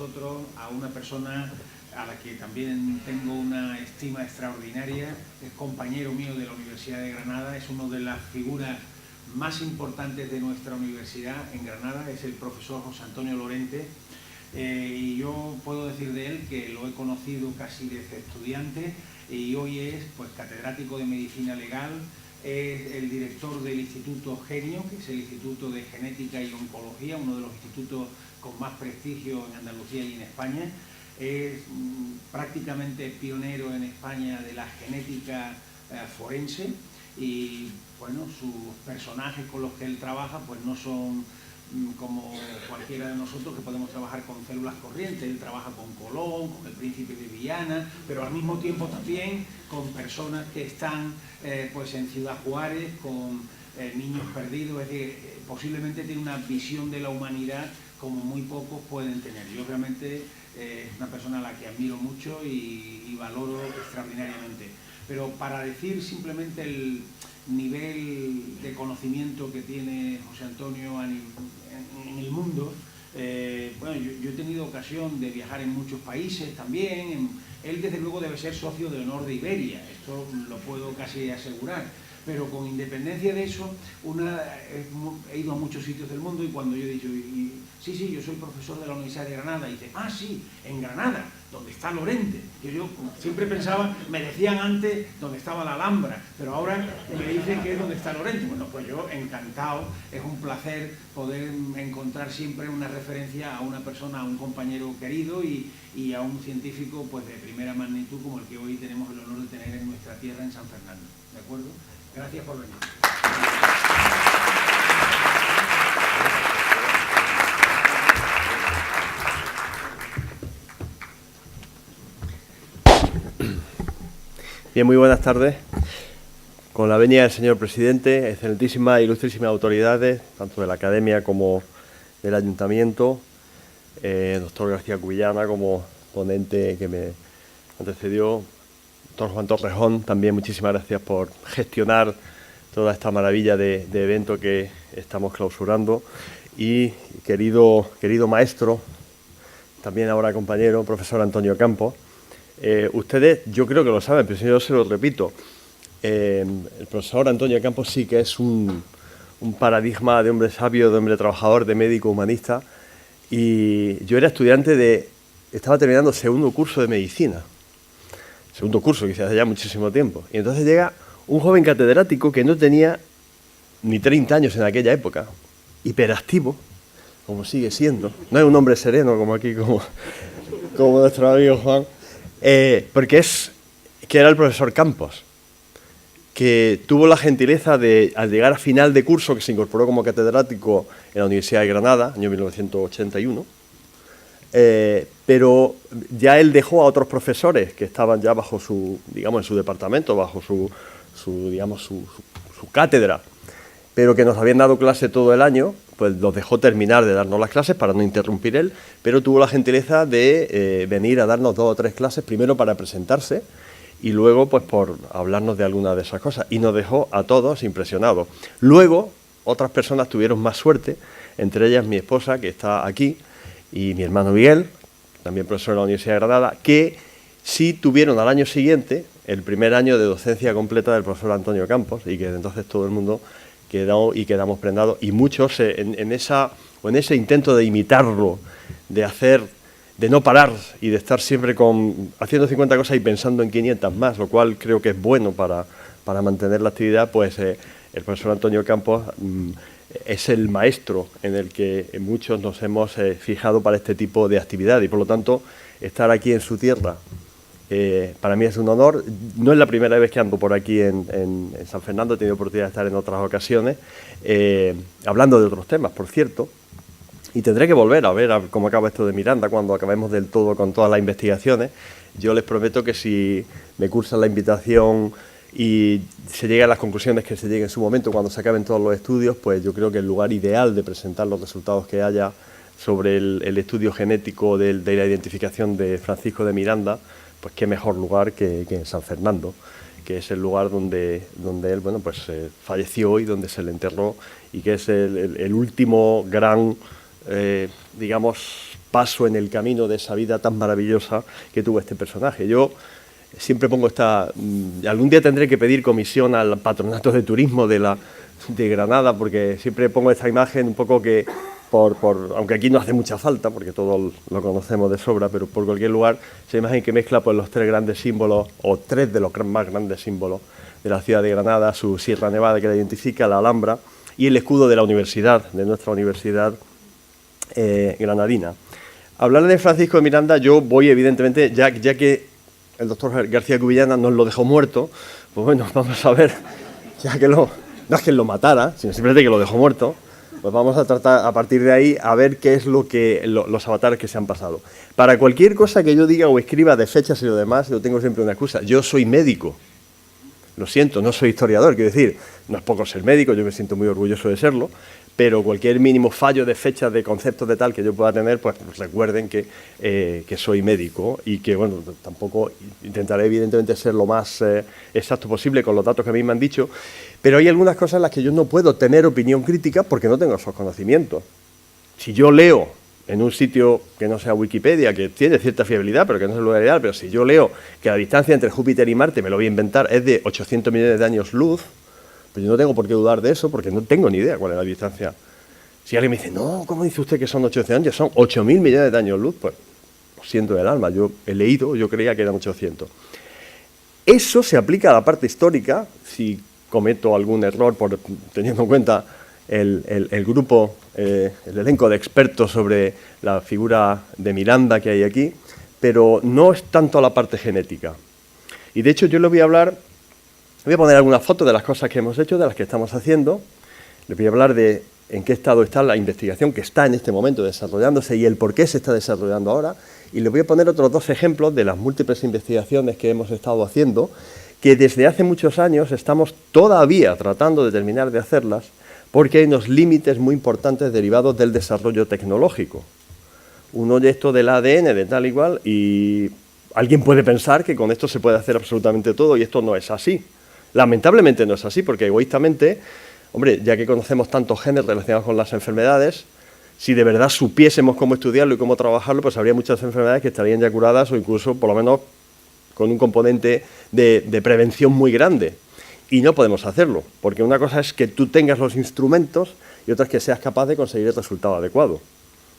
vosotros a una persona a la que también tengo una estima extraordinaria, es compañero mío de la Universidad de Granada, es una de las figuras más importantes de nuestra universidad en Granada, es el profesor José Antonio Lorente, y yo puedo decir de él que lo he conocido casi desde estudiante y hoy es pues catedrático de Medicina Legal, es el director del Instituto Genio, que es el Instituto de Genética y Oncología, uno de los institutos con más prestigio en Andalucía y en España. Es prácticamente pionero en España de la genética forense y bueno, sus personajes con los que él trabaja pues no son como cualquiera de nosotros que podemos trabajar con células corrientes. Él trabaja con Colón, con el Príncipe de Viana, pero al mismo tiempo también con personas que están pues en Ciudad Juárez, con niños perdidos. Es decir, posiblemente tiene una visión de la humanidad como muy pocos pueden tener. Yo realmente es una persona a la que admiro mucho y valoro extraordinariamente. Pero para decir simplemente el nivel de conocimiento que tiene José Antonio en el mundo, bueno, yo he tenido ocasión de viajar en muchos países también. Él desde luego debe ser socio de honor de Iberia, esto lo puedo casi asegurar. Pero con independencia de eso, he ido a muchos sitios del mundo y cuando yo he dicho, sí, yo soy profesor de la Universidad de Granada, y dice, sí, en Granada, donde está Lorente. Que yo siempre pensaba, me decían antes donde estaba la Alhambra, pero ahora me dicen que es donde está Lorente. Bueno, pues yo encantado, es un placer poder encontrar siempre una referencia a una persona, a un compañero querido y a un científico pues de primera magnitud como el que hoy tenemos el honor de tener en nuestra tierra, en San Fernando. ¿De acuerdo? Gracias por venir. Bien, muy buenas tardes. Con la venia del señor presidente, excelentísimas e ilustrísimas autoridades, tanto de la academia como del ayuntamiento, doctor García Cubillana como ponente que me antecedió, doctor Juan Torrejón, también muchísimas gracias por gestionar toda esta maravilla de evento que estamos clausurando. Y querido maestro, también ahora compañero, profesor Antonio Campos, ustedes yo creo que lo saben, pero si yo se lo repito, el profesor Antonio Campos sí que es un paradigma de hombre sabio, de hombre trabajador, de médico humanista. Y yo era estudiante estaba terminando segundo curso de medicina. Segundo curso, que hice hace ya muchísimo tiempo. Y entonces llega un joven catedrático que no tenía ni 30 años en aquella época, hiperactivo, como sigue siendo. No es un hombre sereno como aquí, como nuestro amigo Juan, porque que era el profesor Campos, que tuvo la gentileza de, al llegar a final de curso, que se incorporó como catedrático en la Universidad de Granada, año 1981, pero ya él dejó a otros profesores que estaban ya bajo su, digamos, en su departamento, bajo su cátedra, pero que nos habían dado clase todo el año, pues los dejó terminar de darnos las clases para no interrumpir él, pero tuvo la gentileza de venir a darnos 2 o 3 clases, primero para presentarse y luego pues por hablarnos de alguna de esas cosas, y nos dejó a todos impresionados. Luego otras personas tuvieron más suerte, entre ellas mi esposa, que está aquí, y mi hermano Miguel, también profesor de la Universidad de Granada, que sí tuvieron al año siguiente el primer año de docencia completa del profesor Antonio Campos, y que entonces todo el mundo quedamos prendados, y muchos en ese intento de imitarlo, de no parar y de estar siempre haciendo 50 cosas y pensando en 500 más, lo cual creo que es bueno para mantener la actividad, pues el profesor Antonio Campos es el maestro en el que muchos nos hemos fijado para este tipo de actividad, y por lo tanto estar aquí en su tierra para mí es un honor. No es la primera vez que ando por aquí en San Fernando, he tenido oportunidad de estar en otras ocasiones, hablando de otros temas, por cierto, y tendré que volver a ver cómo acaba esto de Miranda cuando acabemos del todo con todas las investigaciones. Yo les prometo que si me cursan la invitación y se llega a las conclusiones que se llegue en su momento cuando se acaben todos los estudios, pues yo creo que el lugar ideal de presentar los resultados que haya sobre el estudio genético de la identificación de Francisco de Miranda, pues qué mejor lugar que en San Fernando, que es el lugar donde él, bueno, pues falleció y donde se le enterró, y que es el último gran, digamos, paso en el camino de esa vida tan maravillosa que tuvo este personaje. Yo siempre pongo algún día tendré que pedir comisión al Patronato de Turismo de Granada, porque siempre pongo esta imagen un poco que, aunque aquí no hace mucha falta, porque todos lo conocemos de sobra, pero por cualquier lugar, esa imagen que mezcla pues, los tres grandes símbolos, o tres de los más grandes símbolos de la ciudad de Granada, su Sierra Nevada que la identifica, la Alhambra, y el escudo de la universidad, de nuestra universidad granadina. Hablar de Francisco de Miranda, yo voy evidentemente, ya que el doctor García Cubillana nos lo dejó muerto, pues bueno, vamos a ver, ya que no es que él lo matara, sino simplemente que lo dejó muerto, pues vamos a tratar a partir de ahí a ver qué es los avatares que se han pasado. Para cualquier cosa que yo diga o escriba de fechas y lo demás, yo tengo siempre una excusa. Yo soy médico, lo siento, no soy historiador, quiero decir, no es poco ser médico, yo me siento muy orgulloso de serlo, pero cualquier mínimo fallo de fechas, de conceptos de tal que yo pueda tener, pues recuerden que soy médico y que, bueno, tampoco intentaré evidentemente ser lo más exacto posible con los datos que a mí me han dicho, pero hay algunas cosas en las que yo no puedo tener opinión crítica porque no tengo esos conocimientos. Si yo leo en un sitio que no sea Wikipedia, que tiene cierta fiabilidad, pero que no es el lugar ideal, pero si yo leo que la distancia entre Júpiter y Marte, me lo voy a inventar, es de 800 millones de años luz, pues yo no tengo por qué dudar de eso, porque no tengo ni idea cuál es la distancia. Si alguien me dice, no, ¿cómo dice usted que son 800 años? Son 8.000 millones de años luz, pues lo siento del alma, yo he leído, yo creía que eran 800. Eso se aplica a la parte histórica, si cometo algún error teniendo en cuenta el grupo, el elenco de expertos sobre la figura de Miranda que hay aquí, pero no es tanto la parte genética. Y de hecho yo le voy a poner algunas fotos de las cosas que hemos hecho, de las que estamos haciendo. Les voy a hablar de en qué estado está la investigación que está en este momento desarrollándose y el por qué se está desarrollando ahora. Y les voy a poner otros dos ejemplos de las múltiples investigaciones que hemos estado haciendo, que desde hace muchos años estamos todavía tratando de terminar de hacerlas, porque hay unos límites muy importantes derivados del desarrollo tecnológico. Uno de esto del ADN, de tal y cual, y alguien puede pensar que con esto se puede hacer absolutamente todo, y esto no es así. Lamentablemente no es así, porque egoístamente, hombre, ya que conocemos tantos genes relacionados con las enfermedades, si de verdad supiésemos cómo estudiarlo y cómo trabajarlo, pues habría muchas enfermedades que estarían ya curadas o incluso, por lo menos, con un componente de prevención muy grande. Y no podemos hacerlo, porque una cosa es que tú tengas los instrumentos y otra es que seas capaz de conseguir el resultado adecuado.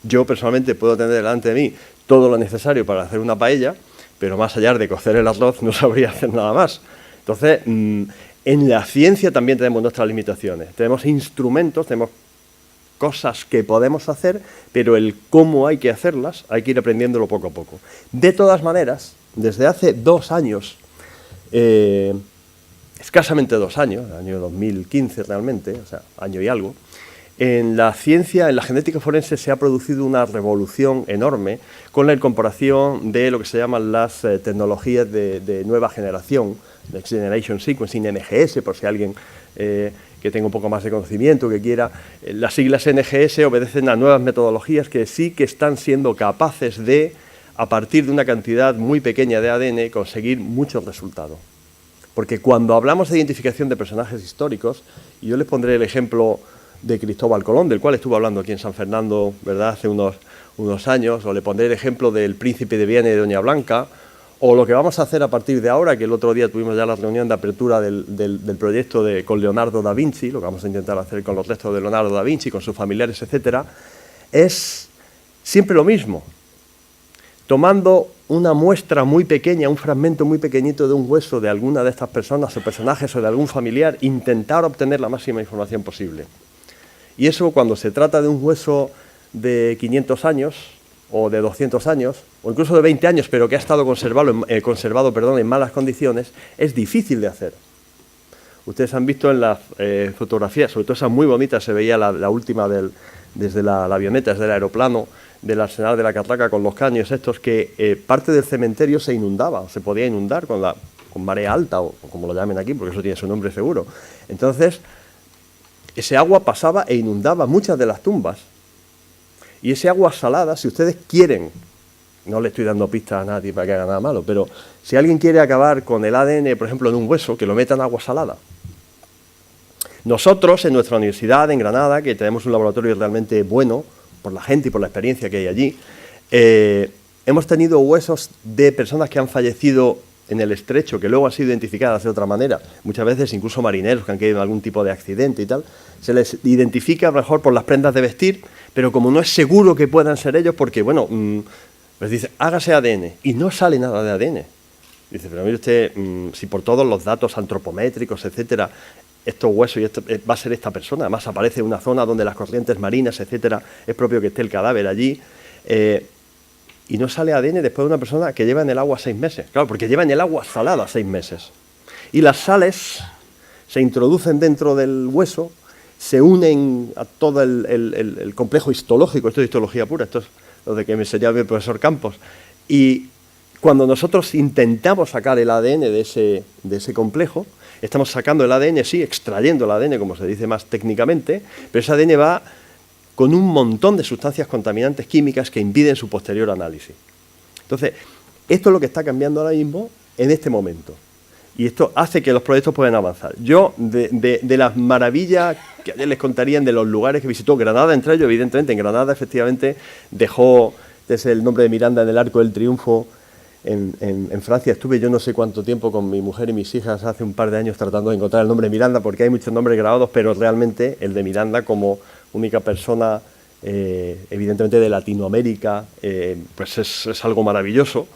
Yo personalmente puedo tener delante de mí todo lo necesario para hacer una paella, pero más allá de cocer el arroz no sabría hacer nada más. Entonces, en la ciencia también tenemos nuestras limitaciones. Tenemos instrumentos, tenemos cosas que podemos hacer, pero el cómo hay que hacerlas hay que ir aprendiéndolo poco a poco. De todas maneras, desde hace 2 años, escasamente 2 años, el año 2015 realmente, o sea, año y algo, en la ciencia, en la genética forense se ha producido una revolución enorme con la incorporación de lo que se llaman las tecnologías de nueva generación, Next Generation Sequencing, NGS, por si alguien que tenga un poco más de conocimiento, que quiera. Las siglas NGS obedecen a nuevas metodologías que sí que están siendo capaces de, a partir de una cantidad muy pequeña de ADN, conseguir muchos resultados. Porque cuando hablamos de identificación de personajes históricos, y yo les pondré el ejemplo de Cristóbal Colón, del cual estuve hablando aquí en San Fernando, ¿verdad?, hace unos años, o le pondré el ejemplo del Príncipe de Viana y de Doña Blanca, o lo que vamos a hacer a partir de ahora, que el otro día tuvimos ya la reunión de apertura del proyecto con Leonardo da Vinci, lo que vamos a intentar hacer con los restos de Leonardo da Vinci, con sus familiares, etcétera, es siempre lo mismo. Tomando una muestra muy pequeña, un fragmento muy pequeñito de un hueso de alguna de estas personas o personajes o de algún familiar, intentar obtener la máxima información posible. Y eso, cuando se trata de un hueso de 500 años o de 200 años, o incluso de 20 años, pero que ha estado conservado en malas condiciones, es difícil de hacer. Ustedes han visto en las fotografías, sobre todo esa muy bonita, se veía la última desde la avioneta, desde el aeroplano, del Arsenal de la Carraca, con los caños estos, que parte del cementerio se inundaba, o se podía inundar con marea alta, o como lo llamen aquí, porque eso tiene su nombre seguro. Entonces, ese agua pasaba e inundaba muchas de las tumbas. Y ese agua salada, si ustedes quieren, no le estoy dando pistas a nadie para que haga nada malo, pero si alguien quiere acabar con el ADN, por ejemplo, en un hueso, que lo metan agua salada. Nosotros, en nuestra universidad, en Granada, que tenemos un laboratorio realmente bueno, por la gente y por la experiencia que hay allí, hemos tenido huesos de personas que han fallecido en el estrecho, que luego han sido identificadas de otra manera, muchas veces incluso marineros que han caído en algún tipo de accidente y tal, se les identifica a lo mejor por las prendas de vestir, pero como no es seguro que puedan ser ellos, porque, bueno, pues dice, hágase ADN, y no sale nada de ADN. Dice, pero mire usted, si por todos los datos antropométricos, etcétera, estos huesos y esto, va a ser esta persona, además aparece en una zona donde las corrientes marinas, etcétera, es propio que esté el cadáver allí, y no sale ADN después de una persona que lleva en el agua 6 meses. Claro, porque lleva en el agua salada 6 meses. Y las sales se introducen dentro del hueso, se unen a todo el complejo histológico. Esto es histología pura, esto es lo de que me enseñaba el profesor Campos. Y cuando nosotros intentamos sacar el ADN de ese complejo, estamos sacando el ADN, sí, extrayendo el ADN, como se dice más técnicamente, pero ese ADN va con un montón de sustancias contaminantes químicas que impiden su posterior análisis. Entonces, esto es lo que está cambiando ahora mismo en este momento. Y esto hace que los proyectos puedan avanzar. Yo, de las maravillas que ayer les contarían de los lugares que visitó, Granada entre ellos, evidentemente, en Granada efectivamente dejó, desde el nombre de Miranda en el Arco del Triunfo, en Francia. Estuve yo no sé cuánto tiempo con mi mujer y mis hijas hace un par de años tratando de encontrar el nombre de Miranda, porque hay muchos nombres grabados, pero realmente el de Miranda como única persona, evidentemente de Latinoamérica, pues es algo maravilloso.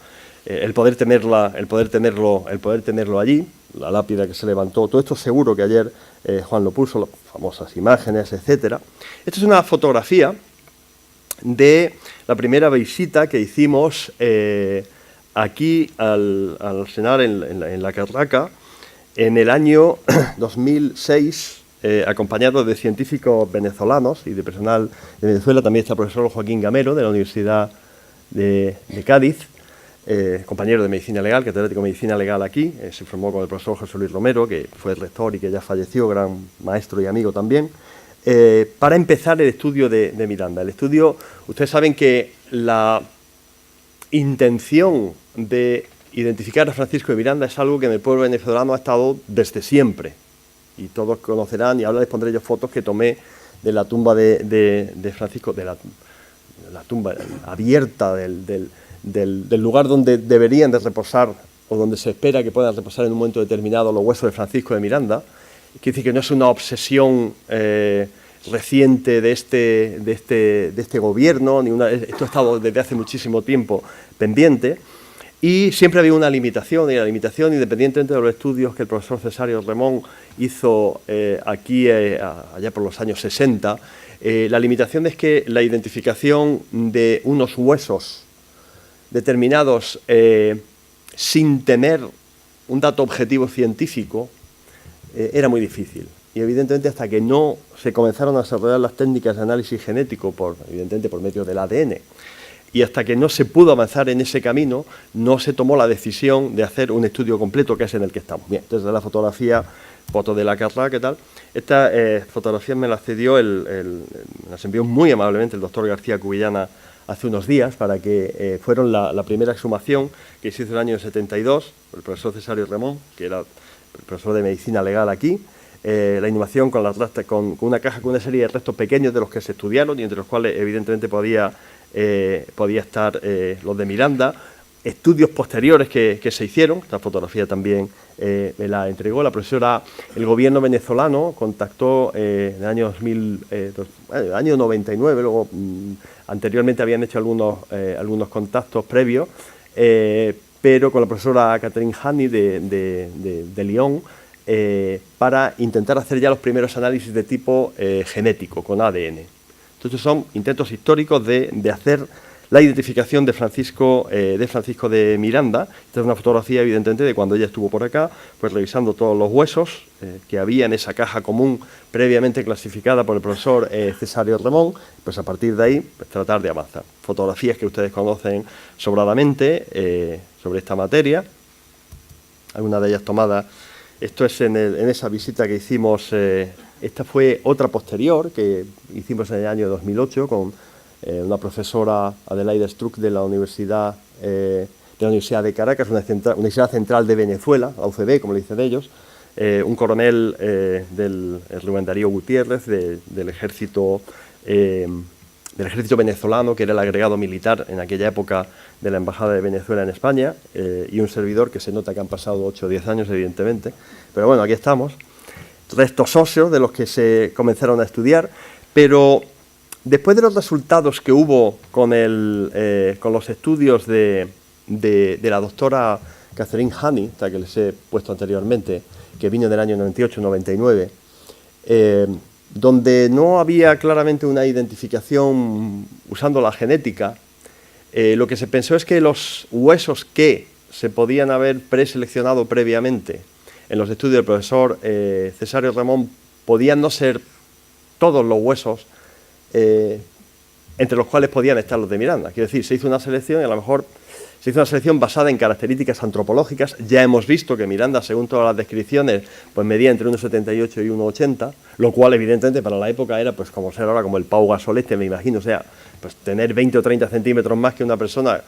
El poder tenerlo allí, la lápida que se levantó, todo esto seguro que ayer Juan lo puso, las famosas imágenes, etcétera. Esta es una fotografía de la primera visita que hicimos aquí al Arsenal en la Carraca en el año 2006, acompañado de científicos venezolanos y de personal de Venezuela. También está el profesor Joaquín Gamero, de la Universidad de Cádiz, compañero de Medicina Legal, catedrático de Medicina Legal aquí. Se formó con el profesor José Luis Romero, que fue rector y que ya falleció, gran maestro y amigo también, para empezar el estudio de Miranda. El estudio, ustedes saben que la intención de identificar a Francisco de Miranda es algo que en el pueblo venezolano ha estado desde siempre. Y todos conocerán, y ahora les pondré yo fotos que tomé de la tumba de Francisco, de la tumba abierta del lugar donde deberían de reposar, o donde se espera que puedan reposar en un momento determinado los huesos de Francisco de Miranda. Quiere decir que no es una obsesión reciente de este gobierno, esto ha estado desde hace muchísimo tiempo pendiente, y siempre había una limitación, y la limitación, independientemente de los estudios que el profesor Cesario Remón hizo aquí allá por los años 60, la limitación es que la identificación de unos huesos determinados sin tener un dato objetivo científico era muy difícil. Y evidentemente hasta que no se comenzaron a desarrollar las técnicas de análisis genético, evidentemente por medio del ADN, y hasta que no se pudo avanzar en ese camino, no se tomó la decisión de hacer un estudio completo, que es en el que estamos. Bien, desde la fotografía, foto de la Carraca, ¿qué tal? Esta fotografía me la cedió, me las envió muy amablemente el doctor García Cubillana hace unos días, para que fueron la primera exhumación que se hizo en el año 72, por el profesor Cesario Remón, que era el profesor de Medicina Legal aquí. La inhumación con una caja con una serie de restos pequeños de los que se estudiaron, y entre los cuales evidentemente podía estar los de Miranda. Estudios posteriores que se hicieron, esta fotografía también me la entregó la profesora. El gobierno venezolano contactó en el año 99, luego anteriormente habían hecho algunos contactos previos, pero con la profesora Catherine Hani de Lyon, para intentar hacer ya los primeros análisis de tipo genético, con ADN. Entonces son intentos históricos de hacer la identificación de Francisco de Miranda. Esta es una fotografía, evidentemente, de cuando ella estuvo por acá, pues revisando todos los huesos que había en esa caja común previamente clasificada por el profesor Cesario Remón. Pues a partir de ahí, pues, tratar de avanzar. Fotografías que ustedes conocen sobradamente sobre esta materia, algunas de ellas tomadas. Esto es en esa visita que hicimos. Esta fue otra posterior que hicimos en el año 2008 con una profesora, Adelaida Struck, de la Universidad de Caracas, una Universidad Central de Venezuela, la UCB, como le dicen ellos, un coronel Rubén Darío Gutiérrez del ejército del ejército venezolano, que era el agregado militar en aquella época de la Embajada de Venezuela en España, y un servidor, que se nota que han pasado 8 o 10 años, evidentemente. Pero bueno, aquí estamos. Restos óseos de los que se comenzaron a estudiar, pero después de los resultados que hubo con los estudios de la doctora Catherine Honey, esta que les he puesto anteriormente, que vino del año 98-99, donde no había claramente una identificación usando la genética, lo que se pensó es que los huesos que se podían haber preseleccionado previamente en los estudios del profesor Cesario Ramón podían no ser todos los huesos entre los cuales podían estar los de Miranda. Quiero decir, se hizo una selección y a lo mejor se hizo una selección basada en características antropológicas. Ya hemos visto que Miranda, según todas las descripciones, pues medía entre 1,78 y 1,80, lo cual evidentemente para la época era pues como ser ahora como el Pau Gasol este, me imagino, o sea, pues tener 20 o 30 centímetros más que una persona,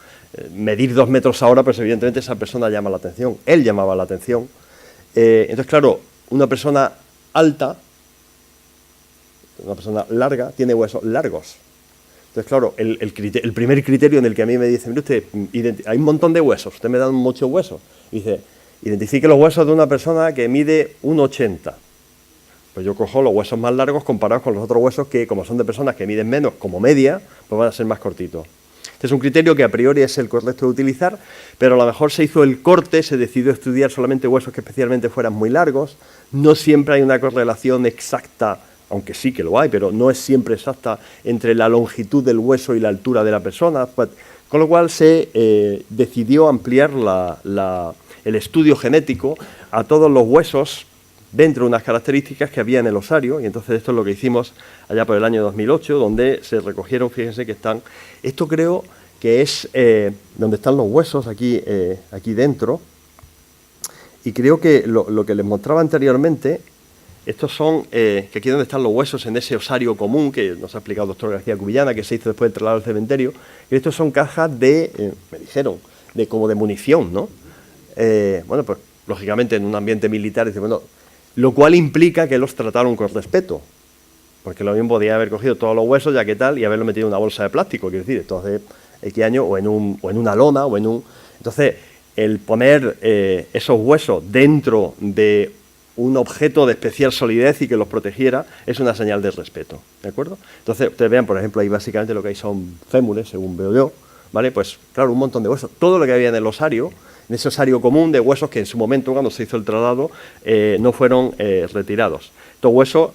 medir 2 metros ahora, pues evidentemente esa persona llama la atención, él llamaba la atención. Entonces, claro, una persona alta, una persona larga, tiene huesos largos. Entonces, claro, el primer criterio en el que a mí me dicen, mire usted, hay un montón de huesos, usted me da muchos huesos. Y dice, identifique los huesos de una persona que mide 1,80. Pues yo cojo los huesos más largos comparados con los otros huesos que, como son de personas que miden menos, como media, pues van a ser más cortitos. Este es un criterio que a priori es el correcto de utilizar, pero a lo mejor se hizo el corte, se decidió estudiar solamente huesos que especialmente fueran muy largos. No siempre hay una correlación exacta, aunque sí que lo hay, pero no es siempre exacta entre la longitud del hueso y la altura de la persona, con lo cual se decidió ampliar el estudio genético a todos los huesos dentro de unas características que había en el osario, y entonces esto es lo que hicimos allá por el año 2008, donde se recogieron, fíjense que están, esto creo que es donde están los huesos, aquí dentro, y creo que lo que les mostraba anteriormente, estos son, que aquí donde están los huesos en ese osario común, que nos ha explicado el doctor García Cubillana, que se hizo después del traslado al cementerio, y estos son cajas de, me dijeron, como de munición, ¿no? Bueno, pues lógicamente en un ambiente militar, dice, bueno, lo cual implica que los trataron con respeto, porque lo mismo podía haber cogido todos los huesos, ya que tal, y haberlo metido en una bolsa de plástico, quiero decir, esto hace X años, o en una lona, o en un... Entonces, el poner esos huesos dentro de un objeto de especial solidez y que los protegiera es una señal de respeto, ¿de acuerdo? Entonces, ustedes vean, por ejemplo, ahí básicamente lo que hay son fémures, según veo yo, ¿vale? Pues, claro, un montón de huesos. Todo lo que había en el osario, en ese osario común de huesos que en su momento, cuando se hizo el traslado, no fueron retirados. Estos huesos,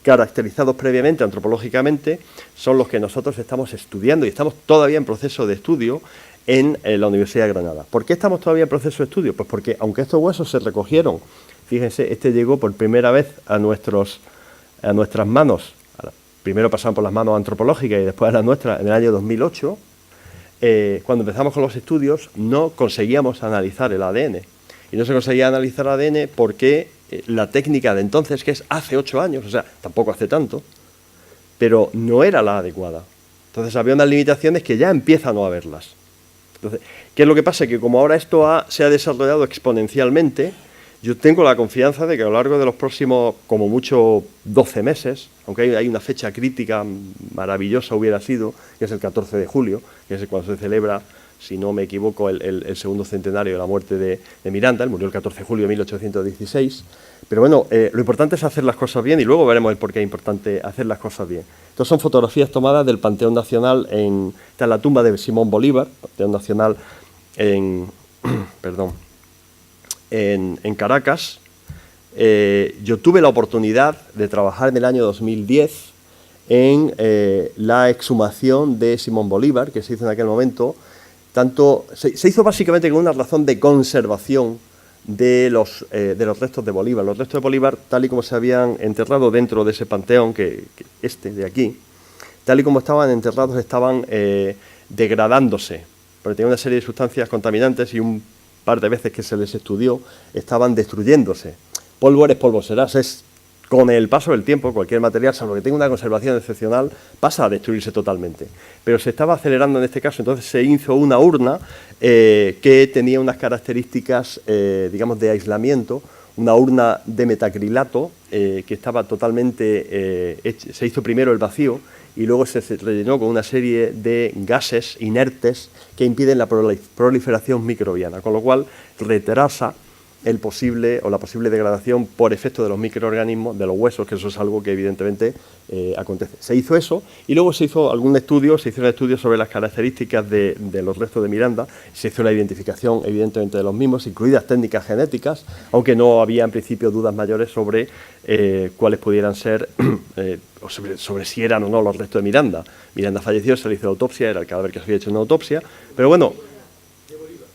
caracterizados previamente antropológicamente, son los que nosotros estamos estudiando y estamos todavía en proceso de estudio en la Universidad de Granada. ¿Por qué estamos todavía en proceso de estudio? Pues porque, aunque estos huesos se recogieron, fíjense, este llegó por primera vez a nuestras manos, primero pasaron por las manos antropológicas y después a las nuestras en el año 2008, cuando empezamos con los estudios no conseguíamos analizar el ADN. Y no se conseguía analizar el ADN porque la técnica de entonces, que es hace 8 años, o sea, tampoco hace tanto, pero no era la adecuada. Entonces había unas limitaciones que ya empiezan a no haberlas. Entonces, ¿qué es lo que pasa? Que como ahora esto se ha desarrollado exponencialmente, yo tengo la confianza de que a lo largo de los próximos, como mucho, 12 meses, aunque hay una fecha crítica maravillosa hubiera sido, que es el 14 de julio, que es cuando se celebra, si no me equivoco, el segundo centenario de la muerte de Miranda. Él murió el 14 de julio de 1816. Pero bueno, lo importante es hacer las cosas bien y luego veremos el por qué es importante hacer las cosas bien. Estas son fotografías tomadas del Panteón Nacional, está en la tumba de Simón Bolívar, Panteón Nacional en Caracas. Yo tuve la oportunidad de trabajar en el año 2010 en la exhumación de Simón Bolívar, que se hizo en aquel momento. Se hizo básicamente con una razón de conservación de los restos de Bolívar. Los restos de Bolívar, tal y como se habían enterrado dentro de ese panteón, de aquí, tal y como estaban enterrados, estaban degradándose, porque tenían una serie de sustancias contaminantes y un par de veces que se les estudió, estaban destruyéndose. Polvo eres, polvo serás. Con el paso del tiempo, cualquier material, salvo que tenga una conservación excepcional, pasa a destruirse totalmente. Pero se estaba acelerando en este caso, entonces se hizo una urna que tenía unas características, digamos, de aislamiento una urna de metacrilato que estaba totalmente, se hizo primero el vacío y luego se rellenó con una serie de gases inertes que impiden la proliferación microbiana, con lo cual retrasa la posible degradación por efecto de los microorganismos de los huesos, que eso es algo que evidentemente acontece. Se hizo eso y luego se hizo un estudio sobre las características de los restos de Miranda, se hizo la identificación evidentemente de los mismos, incluidas técnicas genéticas, aunque no había en principio dudas mayores sobre cuáles pudieran ser, o sobre si eran o no los restos de Miranda. Miranda falleció, se le hizo la autopsia, era el cadáver que se había hecho una autopsia, pero bueno,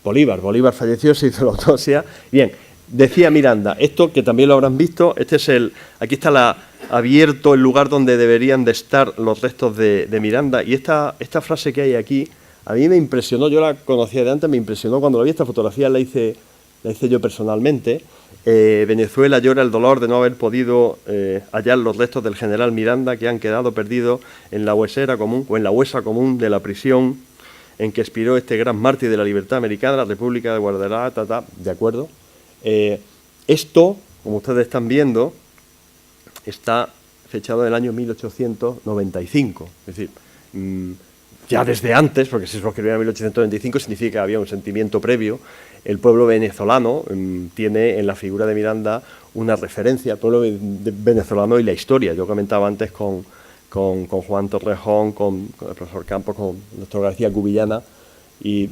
Bolívar falleció, se hizo la autopsia. Bien, decía Miranda, esto que también lo habrán visto, aquí está abierto el lugar donde deberían de estar los restos de Miranda, y esta frase que hay aquí, a mí me impresionó, yo la conocía de antes, me impresionó cuando la vi, esta fotografía la hice yo personalmente. Venezuela llora el dolor de no haber podido hallar los restos del general Miranda, que han quedado perdidos en la huesera común, o en la huesa común de la prisión en que expiró este gran mártir de la libertad americana, la República de Guadalajara, ¿de acuerdo? Esto, como ustedes están viendo, está fechado en el año 1895, es decir, ya desde antes, porque si se escribió en 1895 significa que había un sentimiento previo. El pueblo venezolano tiene en la figura de Miranda una referencia, el pueblo venezolano y la historia. Yo comentaba antes con Juan Torrejón, con el profesor Campos, con el doctor García Cubillana, y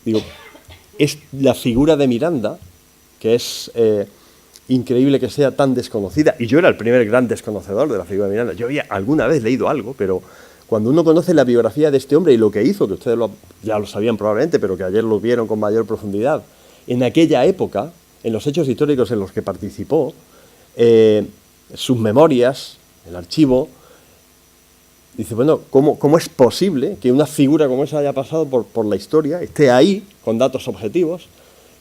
digo, es la figura de Miranda, que es increíble que sea tan desconocida, y yo era el primer gran desconocedor de la figura de Miranda. Yo había alguna vez leído algo, pero cuando uno conoce la biografía de este hombre y lo que hizo, que ustedes ya lo sabían probablemente, pero que ayer lo vieron con mayor profundidad, en aquella época, en los hechos históricos en los que participó, sus memorias, el archivo, dice, bueno, ¿cómo es posible que una figura como esa haya pasado por la historia, esté ahí con datos objetivos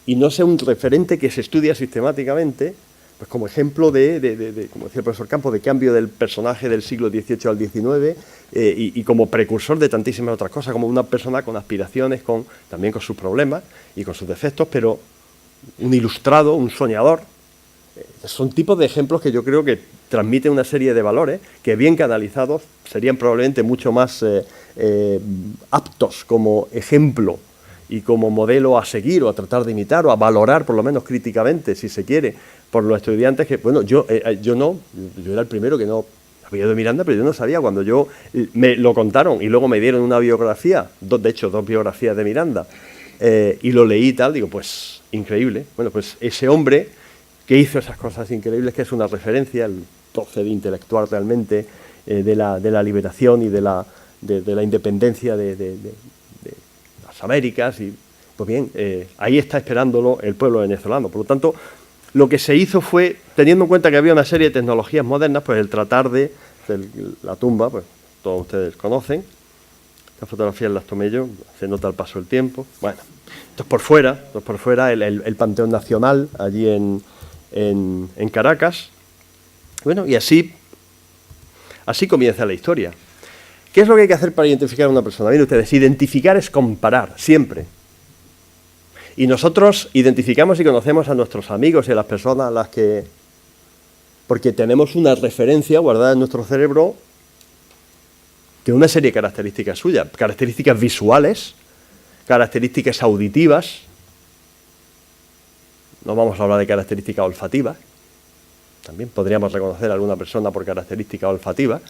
y no sea un referente que se estudia sistemáticamente, pues como ejemplo de como decía el profesor Campos, de cambio del personaje del siglo XVIII al XIX y como precursor de tantísimas otras cosas, como una persona con aspiraciones, también con sus problemas y con sus defectos, pero un ilustrado, un soñador. Son tipos de ejemplos que yo creo que transmiten una serie de valores que bien canalizados serían probablemente mucho más aptos como ejemplo y como modelo a seguir o a tratar de imitar o a valorar por lo menos críticamente, si se quiere, por los estudiantes que, bueno, yo era el primero que no había de Miranda, pero yo no sabía, cuando me lo contaron y luego me dieron una biografía, de hecho dos biografías de Miranda, y lo leí y tal, digo, pues increíble. Bueno, pues ese hombre que hizo esas cosas increíbles, que es una referencia, el prócer intelectual realmente de la liberación y de la independencia de las Américas, y pues bien, ahí está esperándolo el pueblo venezolano. Por lo tanto, lo que se hizo fue, teniendo en cuenta que había una serie de tecnologías modernas, pues el tratar la tumba, pues todos ustedes conocen, estas fotografías las tomé yo, se nota el paso del tiempo. Bueno, esto es por fuera, el Panteón Nacional, allí en Caracas. Bueno, y así comienza la historia. ¿Qué es lo que hay que hacer para identificar a una persona? Miren ustedes, identificar es comparar, siempre. Y nosotros identificamos y conocemos a nuestros amigos y a las personas a las que... porque tenemos una referencia guardada en nuestro cerebro de una serie de características suyas, características visuales, características auditivas. No vamos a hablar de características olfativas, también podríamos reconocer a alguna persona por características olfativas,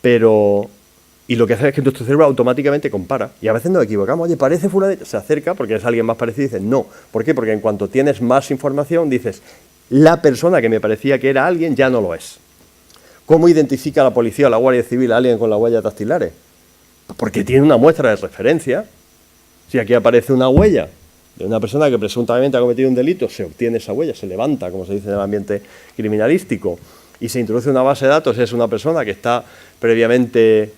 pero... Y lo que hace es que nuestro cerebro automáticamente compara. Y a veces nos equivocamos. Oye, parece fulanito. Se acerca porque es alguien más parecido y dices no. ¿Por qué? Porque en cuanto tienes más información dices, la persona que me parecía que era alguien ya no lo es. ¿Cómo identifica la policía o la Guardia Civil a alguien con las huellas dactilares? Porque tiene una muestra de referencia. Si aquí aparece una huella de una persona que presuntamente ha cometido un delito, se obtiene esa huella, se levanta, como se dice en el ambiente criminalístico, y se introduce una base de datos, es una persona que está previamente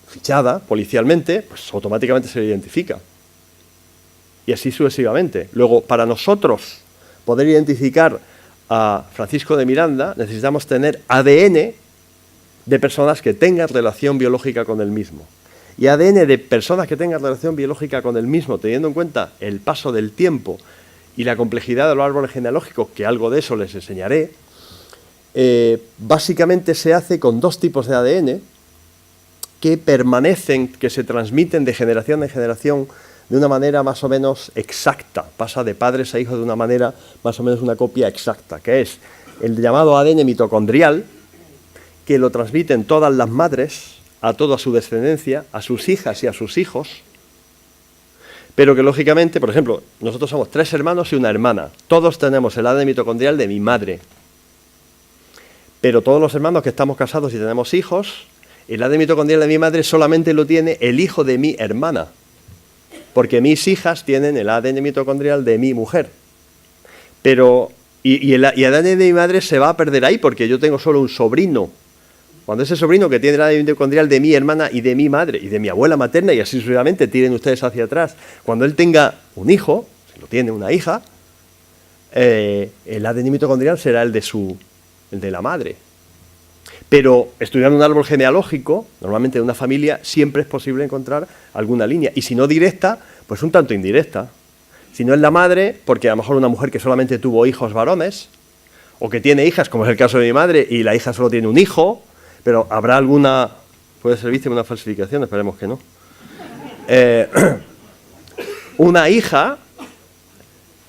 fichada policialmente, pues automáticamente se le identifica. Y así sucesivamente. Luego, para nosotros poder identificar a Francisco de Miranda, necesitamos tener ADN de personas que tengan relación biológica con el mismo. Y ADN de personas que tengan relación biológica con el mismo, teniendo en cuenta el paso del tiempo y la complejidad de los árboles genealógicos, que algo de eso les enseñaré, básicamente se hace con dos tipos de ADN que permanecen, que se transmiten de generación en generación de una manera más o menos exacta, pasa de padres a hijos de una manera más o menos una copia exacta, que es el llamado ADN mitocondrial, que lo transmiten todas las madres a toda su descendencia, a sus hijas y a sus hijos, pero que lógicamente, por ejemplo, nosotros somos 3 hermanos y una hermana, todos tenemos el ADN mitocondrial de mi madre, pero todos los hermanos que estamos casados y tenemos hijos, el ADN mitocondrial de mi madre solamente lo tiene el hijo de mi hermana, porque mis hijas tienen el ADN mitocondrial de mi mujer. Pero, y el ADN de mi madre se va a perder ahí, porque yo tengo solo un sobrino. Cuando ese sobrino que tiene el ADN mitocondrial de mi hermana y de mi madre y de mi abuela materna, y así sucesivamente, tiren ustedes hacia atrás, cuando él tenga un hijo, si lo tiene una hija, el ADN mitocondrial será el de la madre. Pero estudiando un árbol genealógico, normalmente de una familia, siempre es posible encontrar alguna línea. Y si no directa, pues un tanto indirecta. Si no es la madre, porque a lo mejor una mujer que solamente tuvo hijos varones, o que tiene hijas, como es el caso de mi madre, y la hija solo tiene un hijo, pero habrá alguna... Puede ser víctima de una falsificación, esperemos que no. Una hija,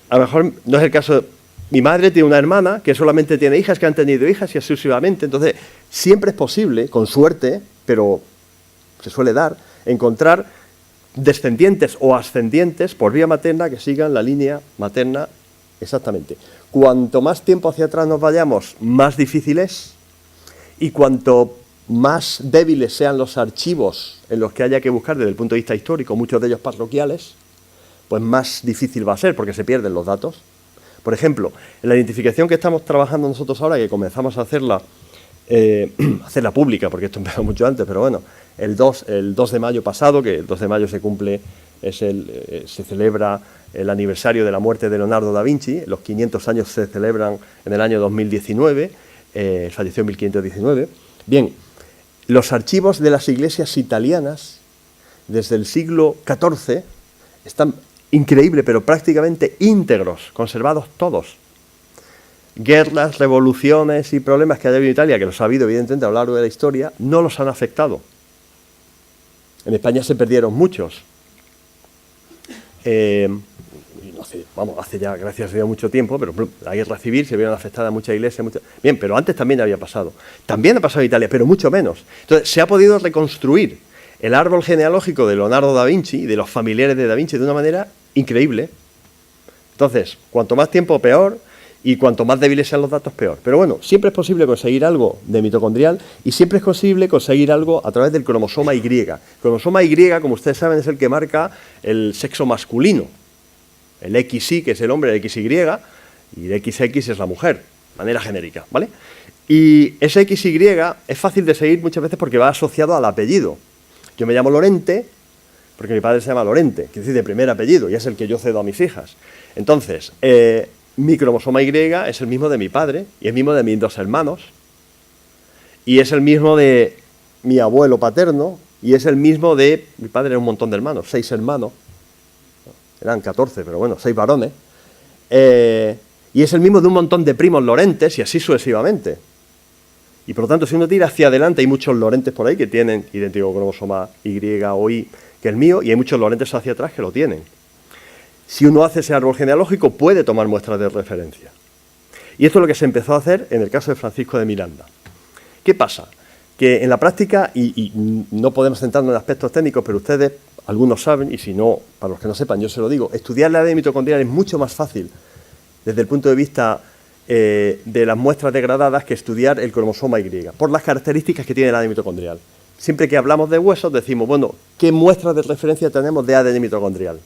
a lo mejor no es el caso... Mi madre tiene una hermana que solamente tiene hijas que han tenido hijas y así sucesivamente. Entonces, siempre es posible, con suerte, pero se suele dar, encontrar descendientes o ascendientes por vía materna que sigan la línea materna exactamente. Cuanto más tiempo hacia atrás nos vayamos, más difícil es, y cuanto más débiles sean los archivos en los que haya que buscar desde el punto de vista histórico, muchos de ellos parroquiales, pues más difícil va a ser porque se pierden los datos. Por ejemplo, en la identificación que estamos trabajando nosotros ahora, que comenzamos a hacerla pública, porque esto empezó mucho antes, pero bueno, el 2 de mayo pasado, que el 2 de mayo se cumple, se celebra el aniversario de la muerte de Leonardo da Vinci, los 500 años se celebran en el año 2019, falleció en 1519. Bien, los archivos de las iglesias italianas, desde el siglo XIV, están increíble, pero prácticamente íntegros, conservados todos. Guerras, revoluciones y problemas que haya habido en Italia, que los ha habido evidentemente a lo largo de la historia, no los han afectado. En España se perdieron muchos. Hace ya, gracias a Dios, mucho tiempo, pero la guerra civil se vieron afectadas muchas iglesias. Bien, pero antes también había pasado. También ha pasado en Italia, pero mucho menos. Entonces, se ha podido reconstruir el árbol genealógico de Leonardo da Vinci y de los familiares de da Vinci de una manera increíble. Entonces, cuanto más tiempo, peor, y cuanto más débiles sean los datos, peor. Pero bueno, siempre es posible conseguir algo de mitocondrial y siempre es posible conseguir algo a través del cromosoma Y. El cromosoma Y, como ustedes saben, es el que marca el sexo masculino. El XY, que es el hombre, el XY, y el XX es la mujer, de manera genérica, ¿vale? Y ese XY es fácil de seguir muchas veces porque va asociado al apellido. Yo me llamo Lorente porque mi padre se llama Lorente, quiere decir de primer apellido, y es el que yo cedo a mis hijas. Entonces, mi cromosoma Y es el mismo de mi padre, y es el mismo de mis 2 hermanos, y es el mismo de mi abuelo paterno, y es el mismo de... Mi padre era un montón de hermanos, 6 hermanos, eran 14, pero bueno, 6 varones, y es el mismo de un montón de primos Lorentes, y así sucesivamente. Y por lo tanto, si uno tira hacia adelante, hay muchos Lorentes por ahí que tienen idéntico cromosoma Y o Y que el mío, y hay muchos Lorentes hacia atrás que lo tienen. Si uno hace ese árbol genealógico, puede tomar muestras de referencia. Y esto es lo que se empezó a hacer en el caso de Francisco de Miranda. ¿Qué pasa? Que en la práctica, y no podemos centrarnos en aspectos técnicos, pero ustedes, algunos saben, y si no, para los que no sepan, yo se lo digo, estudiar la ADN mitocondrial es mucho más fácil desde el punto de vista de las muestras degradadas que estudiar el cromosoma Y, por las características que tiene el ADN mitocondrial. Siempre que hablamos de huesos decimos, bueno, ¿qué muestras de referencia tenemos de ADN mitocondrial?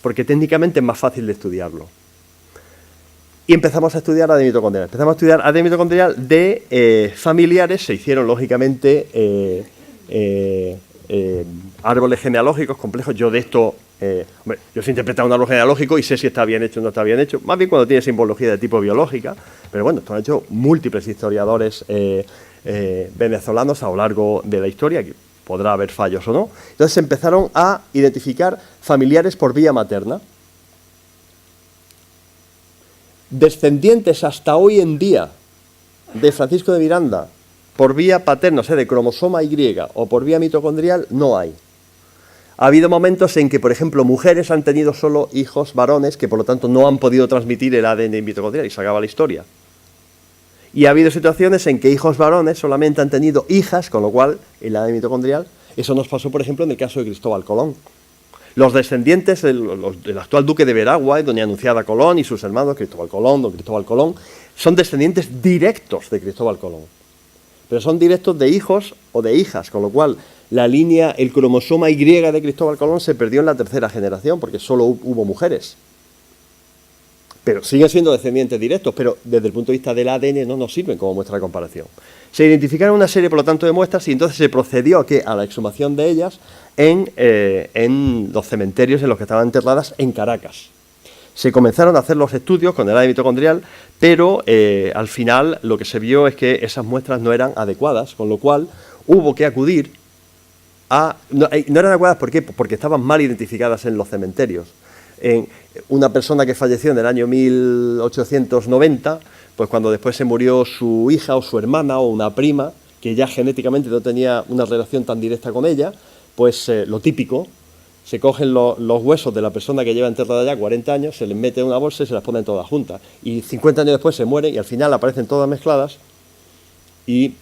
Porque técnicamente es más fácil de estudiarlo. Y empezamos a estudiar ADN mitocondrial. Empezamos a estudiar ADN mitocondrial de familiares, se hicieron lógicamente árboles genealógicos complejos. Yo de esto, yo sé interpretar un árbol genealógico y sé si está bien hecho o no está bien hecho, más bien cuando tiene simbología de tipo biológica, pero bueno, esto han hecho múltiples historiadores venezolanos a lo largo de la historia, que podrá haber fallos o no. Entonces se empezaron a identificar familiares por vía materna. descendientes hasta hoy en día de Francisco de Miranda por vía paterna, o sea, de cromosoma Y o por vía mitocondrial, no hay. Ha habido momentos en que, por ejemplo, mujeres han tenido solo hijos varones que, por lo tanto, no han podido transmitir el ADN mitocondrial y se acaba la historia. Y ha habido situaciones en que hijos varones solamente han tenido hijas, con lo cual el ADN mitocondrial, eso nos pasó, por ejemplo, en el caso de Cristóbal Colón. Los descendientes del actual duque de Veragua, doña Anunciada Colón y sus hermanos, Cristóbal Colón, don Cristóbal Colón, son descendientes directos de Cristóbal Colón. Pero son directos de hijos o de hijas, con lo cual la línea, el cromosoma Y de Cristóbal Colón se perdió en la tercera generación, porque solo hubo mujeres. Pero siguen siendo descendientes directos, pero desde el punto de vista del ADN no nos sirven como muestra de comparación. Se identificaron una serie, por lo tanto, de muestras y entonces se procedió a la exhumación de ellas en los cementerios en los que estaban enterradas en Caracas. Se comenzaron a hacer los estudios con el ADN mitocondrial, pero al final lo que se vio es que esas muestras no eran adecuadas, con lo cual hubo que acudir a... No eran adecuadas, ¿por qué? Porque estaban mal identificadas en los cementerios. Una persona que falleció en el año 1890, pues cuando después se murió su hija o su hermana o una prima, que ya genéticamente no tenía una relación tan directa con ella, pues lo típico, se cogen los huesos de la persona que lleva enterrada ya 40 años, se les mete en una bolsa y se las ponen todas juntas. Y 50 años después se mueren y al final aparecen todas mezcladas y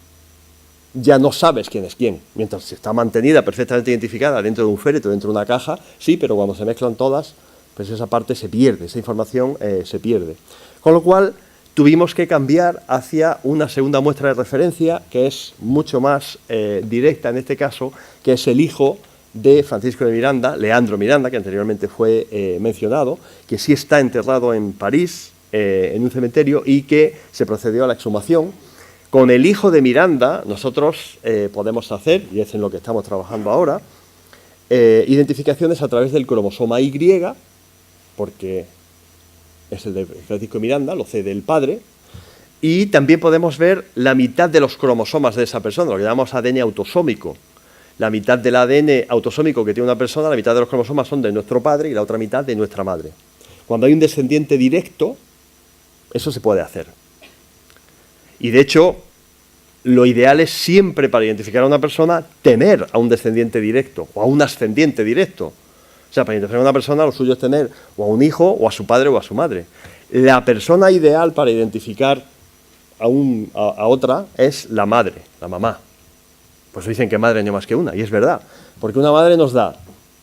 ya no sabes quién es quién. Mientras está mantenida, perfectamente identificada dentro de un féretro, dentro de una caja, sí, pero cuando se mezclan todas, pues esa parte se pierde, esa información se pierde. Con lo cual tuvimos que cambiar hacia una segunda muestra de referencia que es mucho más directa en este caso, que es el hijo de Francisco de Miranda, Leandro Miranda, que anteriormente fue mencionado, que sí está enterrado en París, en un cementerio, y que se procedió a la exhumación. Con el hijo de Miranda nosotros podemos hacer, y es en lo que estamos trabajando ahora, identificaciones a través del cromosoma Y, porque es el de Francisco de Miranda, lo cede el padre, y también podemos ver la mitad de los cromosomas de esa persona, lo que llamamos ADN autosómico. La mitad del ADN autosómico que tiene una persona, la mitad de los cromosomas son de nuestro padre y la otra mitad de nuestra madre. Cuando hay un descendiente directo, eso se puede hacer. Y de hecho, lo ideal es siempre para identificar a una persona tener a un descendiente directo o a un ascendiente directo. O sea, para identificar a una persona lo suyo es tener o a un hijo o a su padre o a su madre. La persona ideal para identificar a otra es la madre, la mamá. Pues dicen que madre no hay más que una, y es verdad. Porque una madre nos da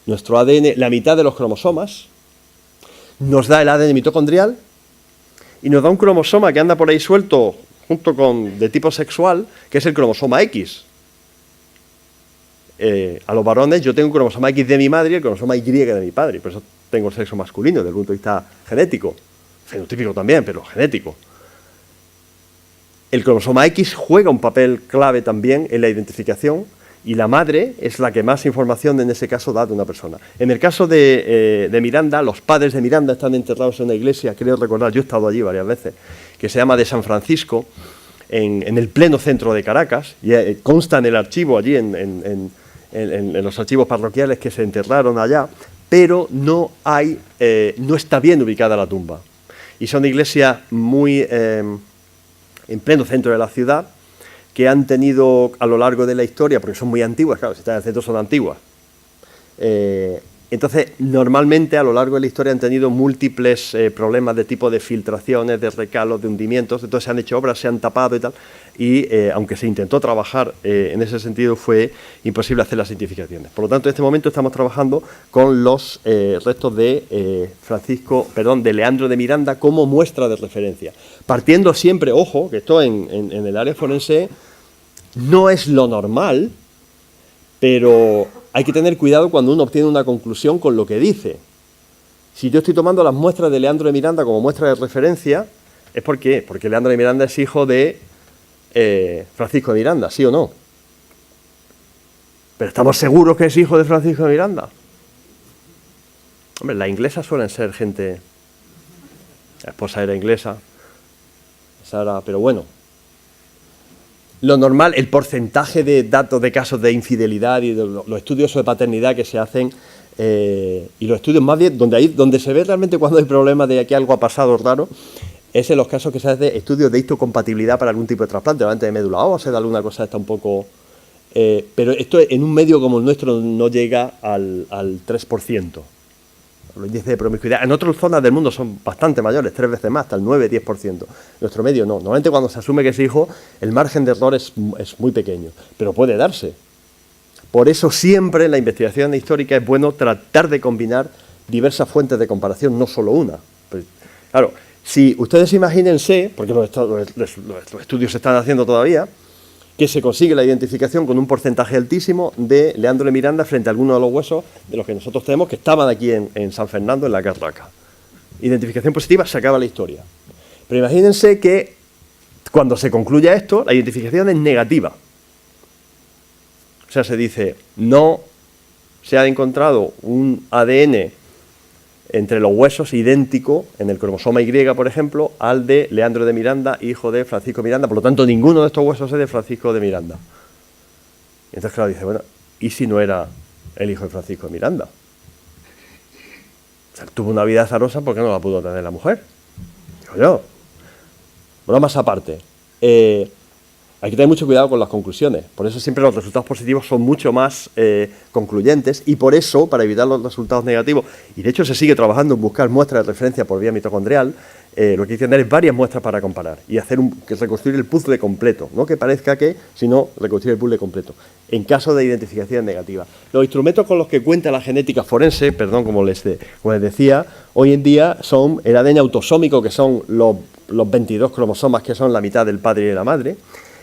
nuestro ADN, la mitad de los cromosomas, nos da el ADN mitocondrial y nos da un cromosoma que anda por ahí suelto junto con de tipo sexual, que es el cromosoma X. A los varones yo tengo un cromosoma X de mi madre y el cromosoma Y de mi padre, por eso tengo sexo masculino desde el punto de vista genético, fenotípico también, pero genético. El cromosoma X juega un papel clave también en la identificación y la madre es la que más información en ese caso da de una persona. En el caso de Miranda, los padres de Miranda están enterrados en una iglesia, creo recordar, yo he estado allí varias veces, que se llama de San Francisco, en el pleno centro de Caracas, y consta en el archivo allí, en los archivos parroquiales que se enterraron allá, pero no está bien ubicada la tumba. Y son iglesias muy en pleno centro de la ciudad, que han tenido a lo largo de la historia, porque son muy antiguas, claro, si están en el centro son antiguas. Entonces, normalmente a lo largo de la historia han tenido múltiples problemas de tipo de filtraciones, de recalos, de hundimientos, entonces se han hecho obras, se han tapado y tal, y aunque se intentó trabajar en ese sentido, fue imposible hacer las identificaciones. Por lo tanto, en este momento estamos trabajando con los restos de de Leandro de Miranda como muestra de referencia. Partiendo siempre, ojo, que esto en el área forense no es lo normal, pero hay que tener cuidado cuando uno obtiene una conclusión con lo que dice. Si yo estoy tomando las muestras de Leandro de Miranda como muestra de referencia, ¿es por qué? Porque Leandro de Miranda es hijo de Francisco de Miranda, ¿sí o no? ¿Pero estamos seguros que es hijo de Francisco de Miranda? Hombre, las inglesas suelen ser gente... La esposa era inglesa, pero bueno. Lo normal, el porcentaje de datos de casos de infidelidad y de los estudios de paternidad que se hacen y los estudios más bien donde se ve realmente cuando hay problemas de que algo ha pasado raro, es en los casos que se hace estudios de histocompatibilidad para algún tipo de trasplante, normalmente de médula ósea, de alguna cosa está un poco... pero esto en un medio como el nuestro no llega al 3%. Los índices de promiscuidad en otras zonas del mundo son bastante mayores, 3 veces más, hasta el 9-10%. Nuestro medio no. Normalmente cuando se asume que es hijo, el margen de error es muy pequeño, pero puede darse. Por eso siempre en la investigación histórica es bueno tratar de combinar diversas fuentes de comparación, no solo una. Pues, claro, si ustedes imagínense, porque los estudios se están haciendo todavía, que se consigue la identificación con un porcentaje altísimo de Leandro de Miranda frente a algunos de los huesos de los que nosotros tenemos que estaban aquí en San Fernando, en la Carraca. Identificación positiva, se acaba la historia. Pero imagínense que cuando se concluya esto, la identificación es negativa. O sea, se dice, no se ha encontrado un ADN entre los huesos idéntico en el cromosoma Y, por ejemplo, al de Leandro de Miranda, hijo de Francisco Miranda. Por lo tanto, ninguno de estos huesos es de Francisco de Miranda. Y entonces, claro, dice, bueno, ¿y si no era el hijo de Francisco de Miranda? O sea, tuvo una vida azarosa, ¿por qué no la pudo tener la mujer? Digo yo. Bueno, más aparte, hay que tener mucho cuidado con las conclusiones. Por eso siempre los resultados positivos son mucho más concluyentes y por eso, para evitar los resultados negativos, y de hecho se sigue trabajando en buscar muestras de referencia por vía mitocondrial, lo que hay que tener es varias muestras para comparar y hacer reconstruir el puzzle completo, no que parezca que, sino reconstruir el puzzle completo, en caso de identificación negativa. Los instrumentos con los que cuenta la genética forense, como les decía, hoy en día son el ADN autosómico, que son los 22 cromosomas, que son la mitad del padre y de la madre,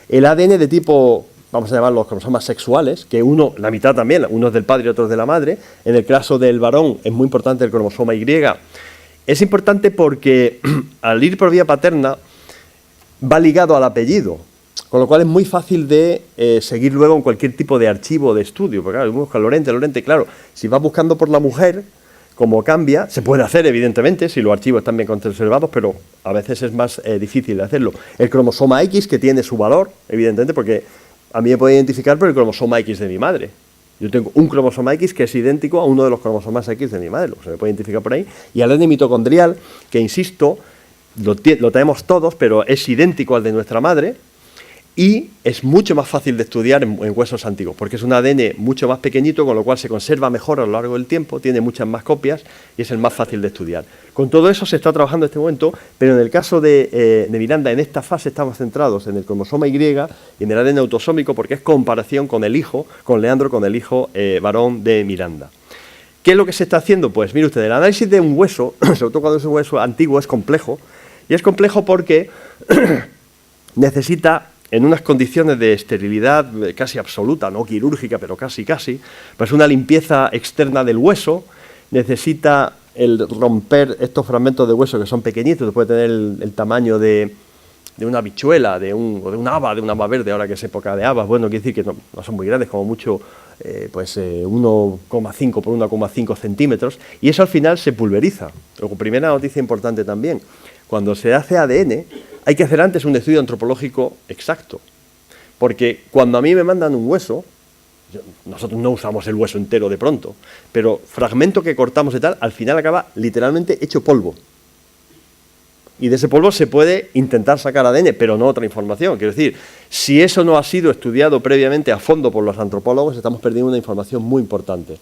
el ADN de tipo, vamos a llamarlos los cromosomas sexuales, que uno, la mitad también, uno es del padre y otro es de la madre. En el caso del varón es muy importante el cromosoma Y. Es importante porque al ir por vía paterna va ligado al apellido, con lo cual es muy fácil de seguir luego en cualquier tipo de archivo de estudio. Porque claro, busca Lorente, claro, si vas buscando por la mujer, como cambia, se puede hacer evidentemente si los archivos están bien conservados, pero a veces es más difícil de hacerlo. El cromosoma X, que tiene su valor, evidentemente, porque a mí me puede identificar por el cromosoma X de mi madre. Yo tengo un cromosoma X que es idéntico a uno de los cromosomas X de mi madre, se me puede identificar por ahí. Y el ADN mitocondrial, que insisto, lo tenemos todos, pero es idéntico al de nuestra madre, y es mucho más fácil de estudiar en huesos antiguos, porque es un ADN mucho más pequeñito, con lo cual se conserva mejor a lo largo del tiempo, tiene muchas más copias y es el más fácil de estudiar. Con todo eso se está trabajando en este momento, pero en el caso de Miranda, en esta fase estamos centrados en el cromosoma Y y en el ADN autosómico, porque es comparación con el hijo, con Leandro, con el hijo varón de Miranda. ¿Qué es lo que se está haciendo? Pues mire usted, el análisis de un hueso, sobre todo cuando es un hueso antiguo, es complejo, y es complejo porque necesita, en unas condiciones de esterilidad casi absoluta, no quirúrgica, pero casi, pues una limpieza externa del hueso, necesita el romper estos fragmentos de hueso que son pequeñitos, puede tener el tamaño de una habichuela, de un haba verde, ahora que es época de habas, bueno, quiere decir que no son muy grandes, como mucho 1,5 por 1,5 centímetros, y eso al final se pulveriza. Luego, primera noticia importante también, cuando se hace ADN, hay que hacer antes un estudio antropológico exacto, porque cuando a mí me mandan un hueso, nosotros no usamos el hueso entero de pronto, pero fragmento que cortamos y tal, al final acaba literalmente hecho polvo. Y de ese polvo se puede intentar sacar ADN, pero no otra información. Quiero decir, si eso no ha sido estudiado previamente a fondo por los antropólogos, estamos perdiendo una información muy importante.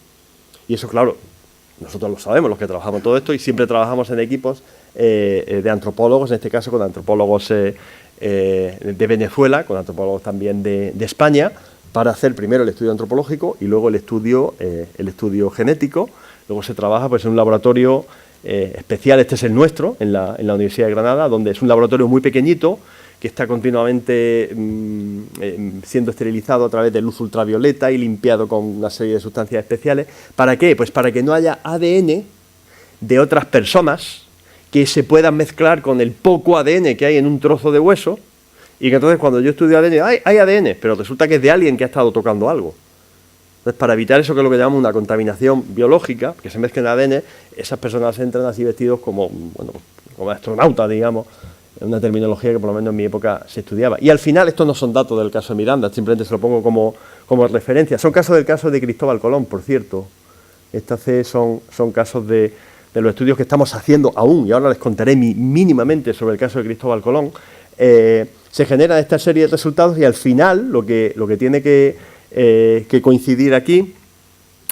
Y eso, claro, nosotros lo sabemos, los que trabajamos en todo esto, y siempre trabajamos en equipos de antropólogos, en este caso con antropólogos de Venezuela, con antropólogos también de España, para hacer primero el estudio antropológico y luego el estudio genético. Luego se trabaja pues, en un laboratorio especial, este es el nuestro, en la Universidad de Granada, donde es un laboratorio muy pequeñito, que está continuamente siendo esterilizado a través de luz ultravioleta y limpiado con una serie de sustancias especiales. ¿Para qué? Pues para que no haya ADN de otras personas que se puedan mezclar con el poco ADN que hay en un trozo de hueso, y que entonces cuando yo estudio ADN, hay ADN, pero resulta que es de alguien que ha estado tocando algo. Entonces, para evitar eso, que es lo que llamamos una contaminación biológica, que se mezclen ADN, esas personas entran así vestidos como astronautas, digamos, en una terminología que por lo menos en mi época se estudiaba. Y al final, estos no son datos del caso de Miranda, simplemente se lo pongo como referencia. Son casos del caso de Cristóbal Colón, por cierto. Estas son casos de de los estudios que estamos haciendo aún, y ahora les contaré mínimamente sobre el caso de Cristóbal Colón, se genera esta serie de resultados y al final lo que tiene que coincidir aquí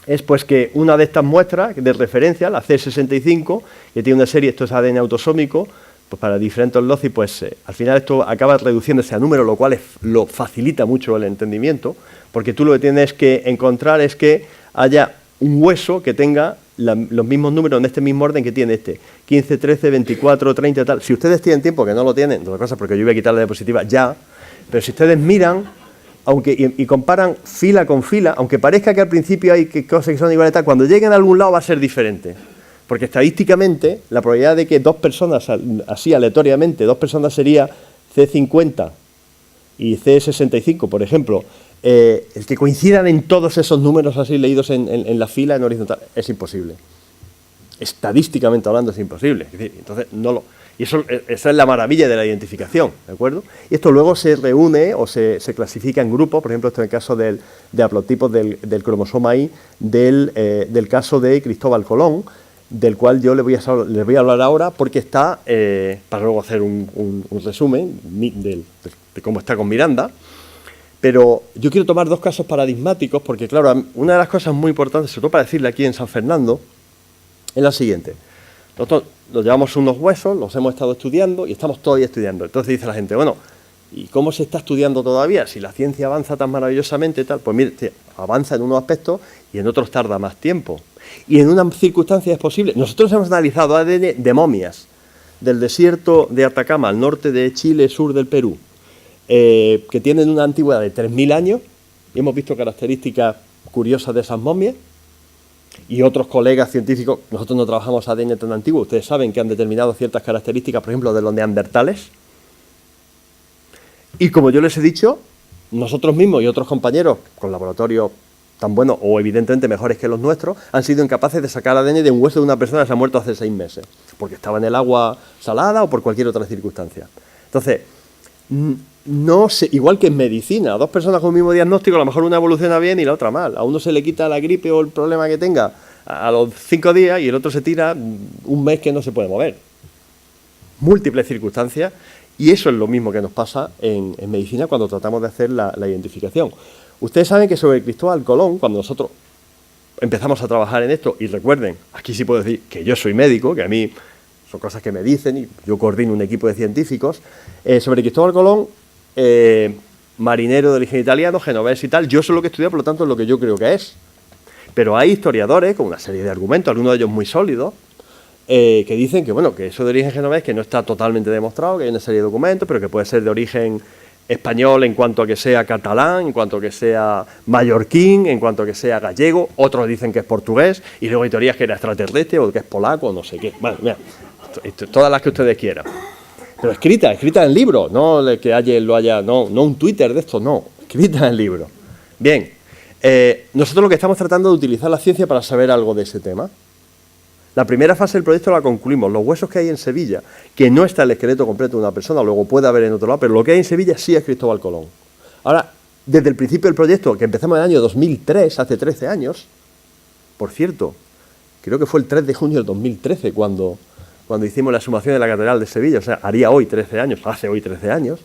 es pues que una de estas muestras de referencia, la C65, que tiene una serie, esto es ADN autosómico, pues para diferentes loci, pues al final esto acaba reduciéndose a número, lo cual lo facilita mucho el entendimiento, porque tú lo que tienes que encontrar es que haya un hueso que tenga los mismos números en este mismo orden que tiene este, 15, 13, 24, 30, tal. Si ustedes tienen tiempo, que no lo tienen, de otra cosa, porque yo voy a quitar la diapositiva ya, pero si ustedes miran y comparan fila con fila, aunque parezca que al principio hay cosas que son iguales, tal, cuando lleguen a algún lado va a ser diferente. Porque estadísticamente la probabilidad de que dos personas, así aleatoriamente, dos personas sería C50 y C65, por ejemplo, el que coincidan en todos esos números así leídos en la fila, en horizontal, es imposible. Estadísticamente hablando es imposible. Es decir, entonces, y esa es la maravilla de la identificación, ¿de acuerdo? Y esto luego se reúne o se clasifica en grupos, por ejemplo, esto en el caso de haplotipos del cromosoma Y, del caso de Cristóbal Colón, del cual yo les voy a hablar ahora porque está, para luego hacer un resumen de cómo está con Miranda. Pero yo quiero tomar dos casos paradigmáticos porque, claro, una de las cosas muy importantes, sobre todo para decirle aquí en San Fernando, es la siguiente. Nosotros nos llevamos unos huesos, los hemos estado estudiando y estamos todavía estudiando. Entonces dice la gente, bueno, ¿y cómo se está estudiando todavía? Si la ciencia avanza tan maravillosamente y tal, pues mire, avanza en unos aspectos y en otros tarda más tiempo. Y en una circunstancia es posible. Nosotros hemos analizado ADN de momias del desierto de Atacama, al norte de Chile, sur del Perú, que tienen una antigüedad de 3.000 años, y hemos visto características curiosas de esas momias, y otros colegas científicos, nosotros no trabajamos ADN tan antiguo, ustedes saben que han determinado ciertas características, por ejemplo, de los neandertales, y como yo les he dicho, nosotros mismos y otros compañeros con laboratorios tan buenos o evidentemente mejores que los nuestros, han sido incapaces de sacar ADN de un hueso de una persona que se ha muerto hace 6 meses, porque estaba en el agua salada o por cualquier otra circunstancia. Entonces, no sé, igual que en medicina, dos personas con el mismo diagnóstico, a lo mejor una evoluciona bien y la otra mal. A uno se le quita la gripe o el problema que tenga a los 5 días y el otro se tira un mes que no se puede mover. Múltiples circunstancias, y eso es lo mismo que nos pasa en medicina cuando tratamos de hacer la identificación. Ustedes saben que sobre Cristóbal Colón, cuando nosotros empezamos a trabajar en esto, y recuerden, aquí sí puedo decir que yo soy médico, que a mí son cosas que me dicen y yo coordino un equipo de científicos, sobre Cristóbal Colón, marinero de origen italiano, genovés y tal, yo soy lo que estudié, por lo tanto es lo que yo creo que es. Pero hay historiadores con una serie de argumentos, algunos de ellos muy sólidos, que dicen que, bueno, que eso de origen genovés, que no está totalmente demostrado, que hay una serie de documentos, pero que puede ser de origen español en cuanto a que sea catalán, en cuanto a que sea mallorquín, en cuanto a que sea gallego, otros dicen que es portugués, y luego hay teorías que era extraterrestre o que es polaco, o no sé qué. Bueno, mira, todas las que ustedes quieran. Pero escrita en libro, no que alguien lo haya, no un Twitter de esto, no, escrita en libro. Bien, nosotros lo que estamos tratando de utilizar la ciencia para saber algo de ese tema. La primera fase del proyecto la concluimos. Los huesos que hay en Sevilla, que no está el esqueleto completo de una persona, luego puede haber en otro lado, pero lo que hay en Sevilla sí es Cristóbal Colón. Ahora, desde el principio del proyecto, que empezamos en el año 2003, hace 13 años, por cierto, creo que fue el 3 de junio del 2013 cuando hicimos la exhumación de la Catedral de Sevilla, o sea, haría hoy 13 años, hace hoy 13 años,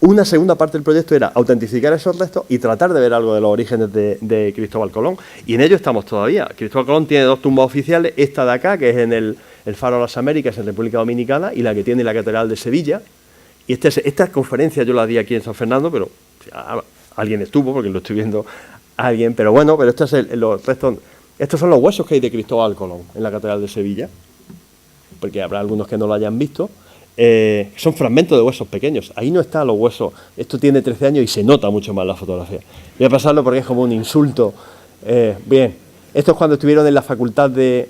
una segunda parte del proyecto era autentificar esos restos y tratar de ver algo de los orígenes de Cristóbal Colón. Y en ello estamos todavía. Cristóbal Colón tiene 2 tumbas oficiales, esta de acá, que es en el Faro de las Américas, en República Dominicana, y la que tiene la Catedral de Sevilla. Y esta conferencia yo la di aquí en San Fernando, pero alguien estuvo, porque lo estoy viendo a alguien, pero bueno, pero estos son los huesos que hay de Cristóbal Colón en la Catedral de Sevilla, porque habrá algunos que no lo hayan visto. Son fragmentos de huesos pequeños, ahí no están los huesos, esto tiene 13 años y se nota mucho más la fotografía. Voy a pasarlo porque es como un insulto. Bien, esto es cuando estuvieron en la facultad de...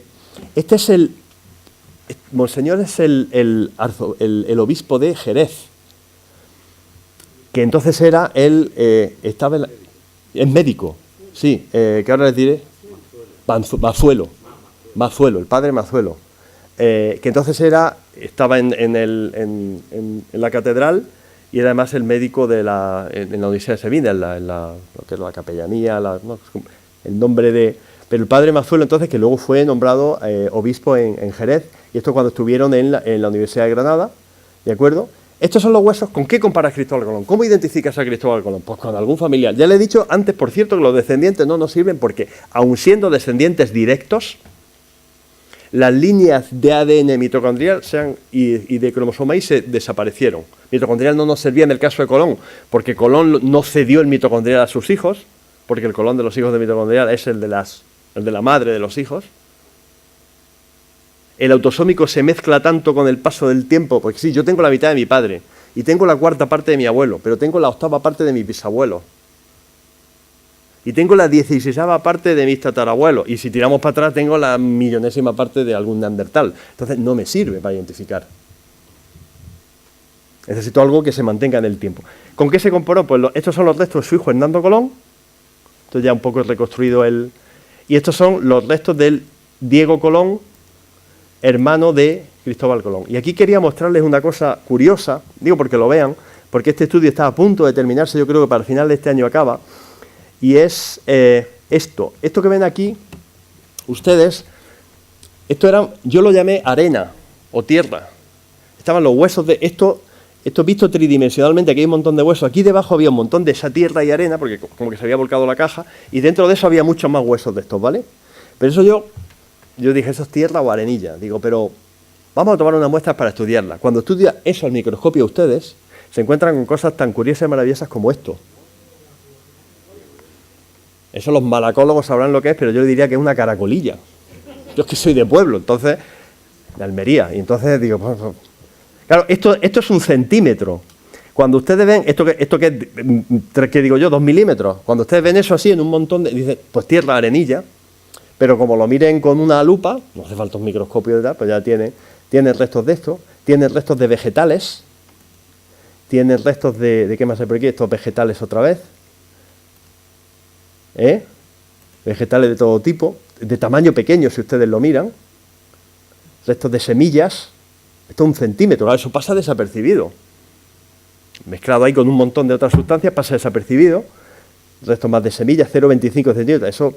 Monseñor es el obispo de Jerez, que entonces era es médico, sí, que ahora les diré, Mazuelo, el padre Mazuelo. Que entonces estaba en la catedral y era además el médico en la Universidad de Sevilla, lo que es la capellanía, el nombre de... Pero el padre Mazuelo, entonces, que luego fue nombrado obispo en Jerez, y esto cuando estuvieron en la Universidad de Granada, ¿de acuerdo? Estos son los huesos. ¿Con qué comparas Cristóbal Colón? ¿Cómo identificas a Cristóbal Colón? Pues con algún familiar. Ya le he dicho antes, por cierto, que los descendientes no nos sirven porque, aun siendo descendientes directos, las líneas de ADN mitocondrial y de cromosoma Y se desaparecieron. Mitocondrial no nos servía en el caso de Colón, porque Colón no cedió el mitocondrial a sus hijos, porque el Colón de los hijos de mitocondrial es el de la madre de los hijos. El autosómico se mezcla tanto con el paso del tiempo, porque sí, yo tengo la mitad de mi padre, y tengo la cuarta parte de mi abuelo, pero tengo la octava parte de mi bisabuelo. Y tengo la 16ª parte de mis tatarabuelos, y si tiramos para atrás tengo la millonésima parte de algún neandertal. Entonces no me sirve para identificar. Necesito algo que se mantenga en el tiempo. ¿Con qué se comparó? Pues estos son los restos de su hijo Hernando Colón. Esto ya un poco reconstruido y estos son los restos del Diego Colón, hermano de Cristóbal Colón. Y aquí quería mostrarles una cosa curiosa, digo porque lo vean, porque este estudio está a punto de terminarse, yo creo que para el final de este año acaba, y es esto que ven aquí, ustedes, yo lo llamé arena o tierra, estaban los huesos de esto visto tridimensionalmente, aquí hay un montón de huesos, aquí debajo había un montón de esa tierra y arena, porque como que se había volcado la caja, y dentro de eso había muchos más huesos de estos, ¿vale? Pero eso yo dije, eso es tierra o arenilla. Digo, pero vamos a tomar unas muestras para estudiarla. Cuando estudia eso al microscopio ustedes, se encuentran con cosas tan curiosas y maravillosas como esto. Eso los malacólogos sabrán lo que es, pero yo diría que es una caracolilla. Yo es que soy de pueblo, entonces, de Almería, y entonces digo, pues, claro, esto es 1 centímetro. Cuando ustedes ven, esto que digo yo, 2 milímetros, cuando ustedes ven eso así en un montón dicen, pues tierra, arenilla. Pero como lo miren con una lupa, no hace falta un microscopio y tal, pues ya tiene restos de esto, tiene restos de vegetales, tiene restos de ¿qué más hay por aquí? Estos vegetales otra vez, vegetales de todo tipo, de tamaño pequeño si ustedes lo miran, restos de semillas, esto es 1 centímetro, eso pasa desapercibido, mezclado ahí con un montón de otras sustancias, pasa desapercibido, restos más de semillas, 0,25 centímetros, esto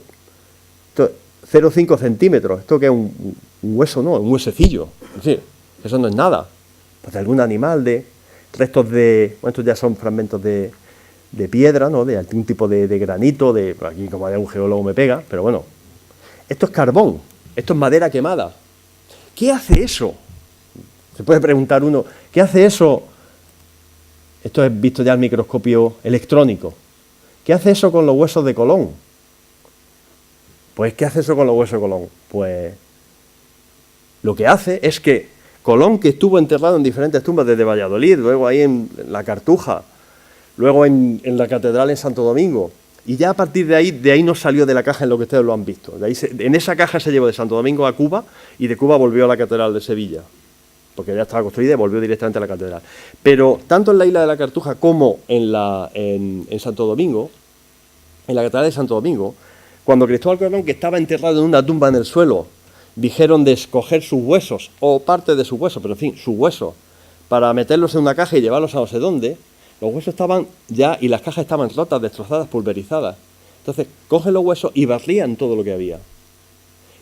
0,5 centímetros, esto que es un hueso, no, un huesecillo, es decir, eso no es nada, pues de algún animal, de restos de, bueno, estos ya son fragmentos de piedra, ¿no? De algún tipo de granito, aquí como hay un geólogo me pega, pero bueno, esto es carbón, esto es madera quemada. ¿Qué hace eso? Se puede preguntar uno, ¿qué hace eso? Esto es visto ya al microscopio electrónico. ¿Qué hace eso con los huesos de Colón? Pues, ¿qué hace eso con los huesos de Colón? Pues, lo que hace es que Colón, que estuvo enterrado en diferentes tumbas desde Valladolid, luego ahí en la Cartuja, luego en la Catedral en Santo Domingo, y ya a partir de ahí no salió de la caja en lo que ustedes lo han visto. En esa caja se llevó de Santo Domingo a Cuba, y de Cuba volvió a la Catedral de Sevilla, porque ya estaba construida y volvió directamente a la Catedral. Pero tanto en la isla de la Cartuja como en Santo Domingo, en la Catedral de Santo Domingo, cuando Cristóbal Colón, que estaba enterrado en una tumba en el suelo, dijeron de escoger sus huesos, o parte de sus huesos, pero en fin, sus huesos, para meterlos en una caja y llevarlos a no sé dónde, los huesos estaban ya, y las cajas estaban rotas, destrozadas, pulverizadas. Entonces, cogen los huesos y barrían todo lo que había.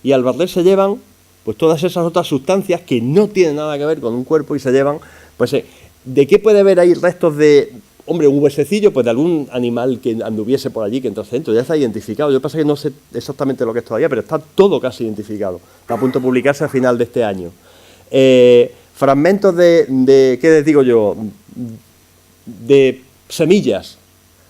Y al barrer se llevan, pues todas esas otras sustancias que no tienen nada que ver con un cuerpo y se llevan, pues, ¿de qué puede haber ahí restos de... Hombre, un huesecillo, pues de algún animal que anduviese por allí, que entrase dentro, ya está identificado. Yo pasa que no sé exactamente lo que es todavía, pero está todo casi identificado. Está a punto de publicarse a final de este año. Fragmentos ¿qué les digo yo? De semillas.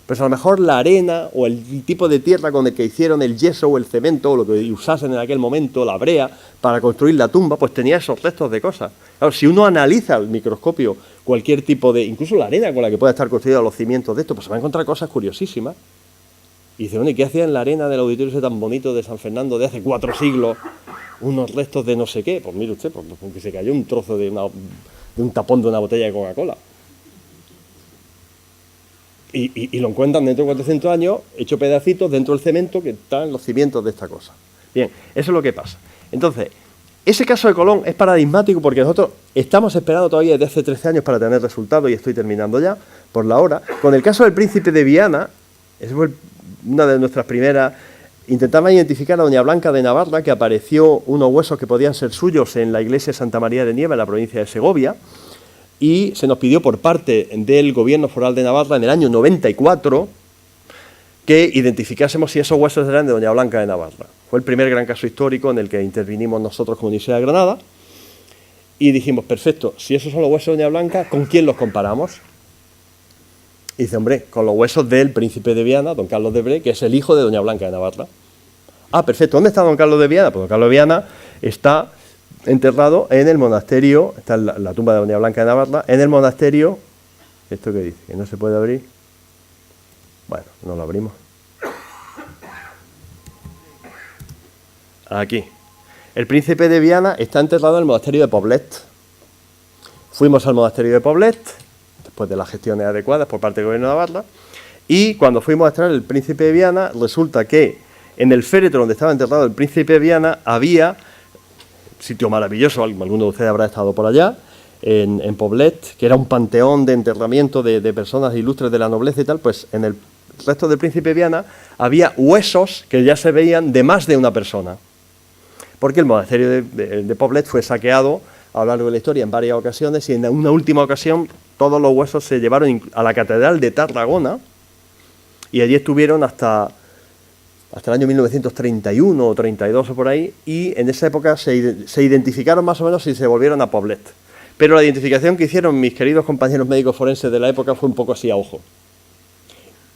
Pues a lo mejor la arena o el tipo de tierra con el que hicieron el yeso o el cemento, o lo que usasen en aquel momento, la brea, para construir la tumba, pues tenía esos restos de cosas. Claro, si uno analiza al microscopio cualquier tipo de, incluso la arena con la que pueda estar construidos los cimientos de esto, pues se va a encontrar cosas curiosísimas. Y dice, bueno, ¿y qué hacían en la arena del auditorio ese tan bonito de San Fernando de hace 4 siglos? Unos restos de no sé qué. Pues mire usted, porque se cayó un trozo de un tapón de una botella de Coca-Cola. Y lo encuentran dentro de 400 años, hecho pedacitos dentro del cemento que están los cimientos de esta cosa. Bien, eso es lo que pasa. Entonces, ese caso de Colón es paradigmático porque nosotros estamos esperando todavía desde hace 13 años para tener resultados y estoy terminando ya, por la hora. Con el caso del príncipe de Viana, esa fue una de nuestras primeras intentaban identificar a doña Blanca de Navarra, que apareció unos huesos que podían ser suyos en la iglesia de Santa María de Nieva, en la provincia de Segovia, y se nos pidió por parte del gobierno foral de Navarra en el año 94 que identificásemos si esos huesos eran de doña Blanca de Navarra. Fue el primer gran caso histórico en el que intervinimos nosotros como Universidad de Granada y dijimos, perfecto, si esos son los huesos de doña Blanca, ¿con quién los comparamos? Y dice, hombre, con los huesos del príncipe de Viana, don Carlos de Bre, que es el hijo de doña Blanca de Navarra. Ah, perfecto, ¿dónde está don Carlos de Viana? Pues don Carlos de Viana está enterrado en el monasterio, está en la tumba de doña Blanca de Navarra, en el monasterio, ¿esto qué dice? ¿Que no se puede abrir? Bueno, no lo abrimos. Aquí. El príncipe de Viana está enterrado en el monasterio de Poblet. Fuimos al monasterio de Poblet, después de las gestiones adecuadas por parte del gobierno de Navarra, y cuando fuimos a extraer el príncipe de Viana, resulta que en el féretro donde estaba enterrado el príncipe de Viana había, sitio maravilloso, alguno de ustedes habrá estado por allá, en Poblet, que era un panteón de enterramiento de personas ilustres de la nobleza y tal, pues en el resto del príncipe de Viana había huesos que ya se veían de más de una persona, porque el monasterio de Poblet fue saqueado a lo largo de la historia en varias ocasiones y en una última ocasión todos los huesos se llevaron a la catedral de Tarragona y allí estuvieron hasta el año 1931 o 32 o por ahí, y en esa época se identificaron más o menos y se volvieron a Poblet. Pero la identificación que hicieron mis queridos compañeros médicos forenses de la época fue un poco así a ojo.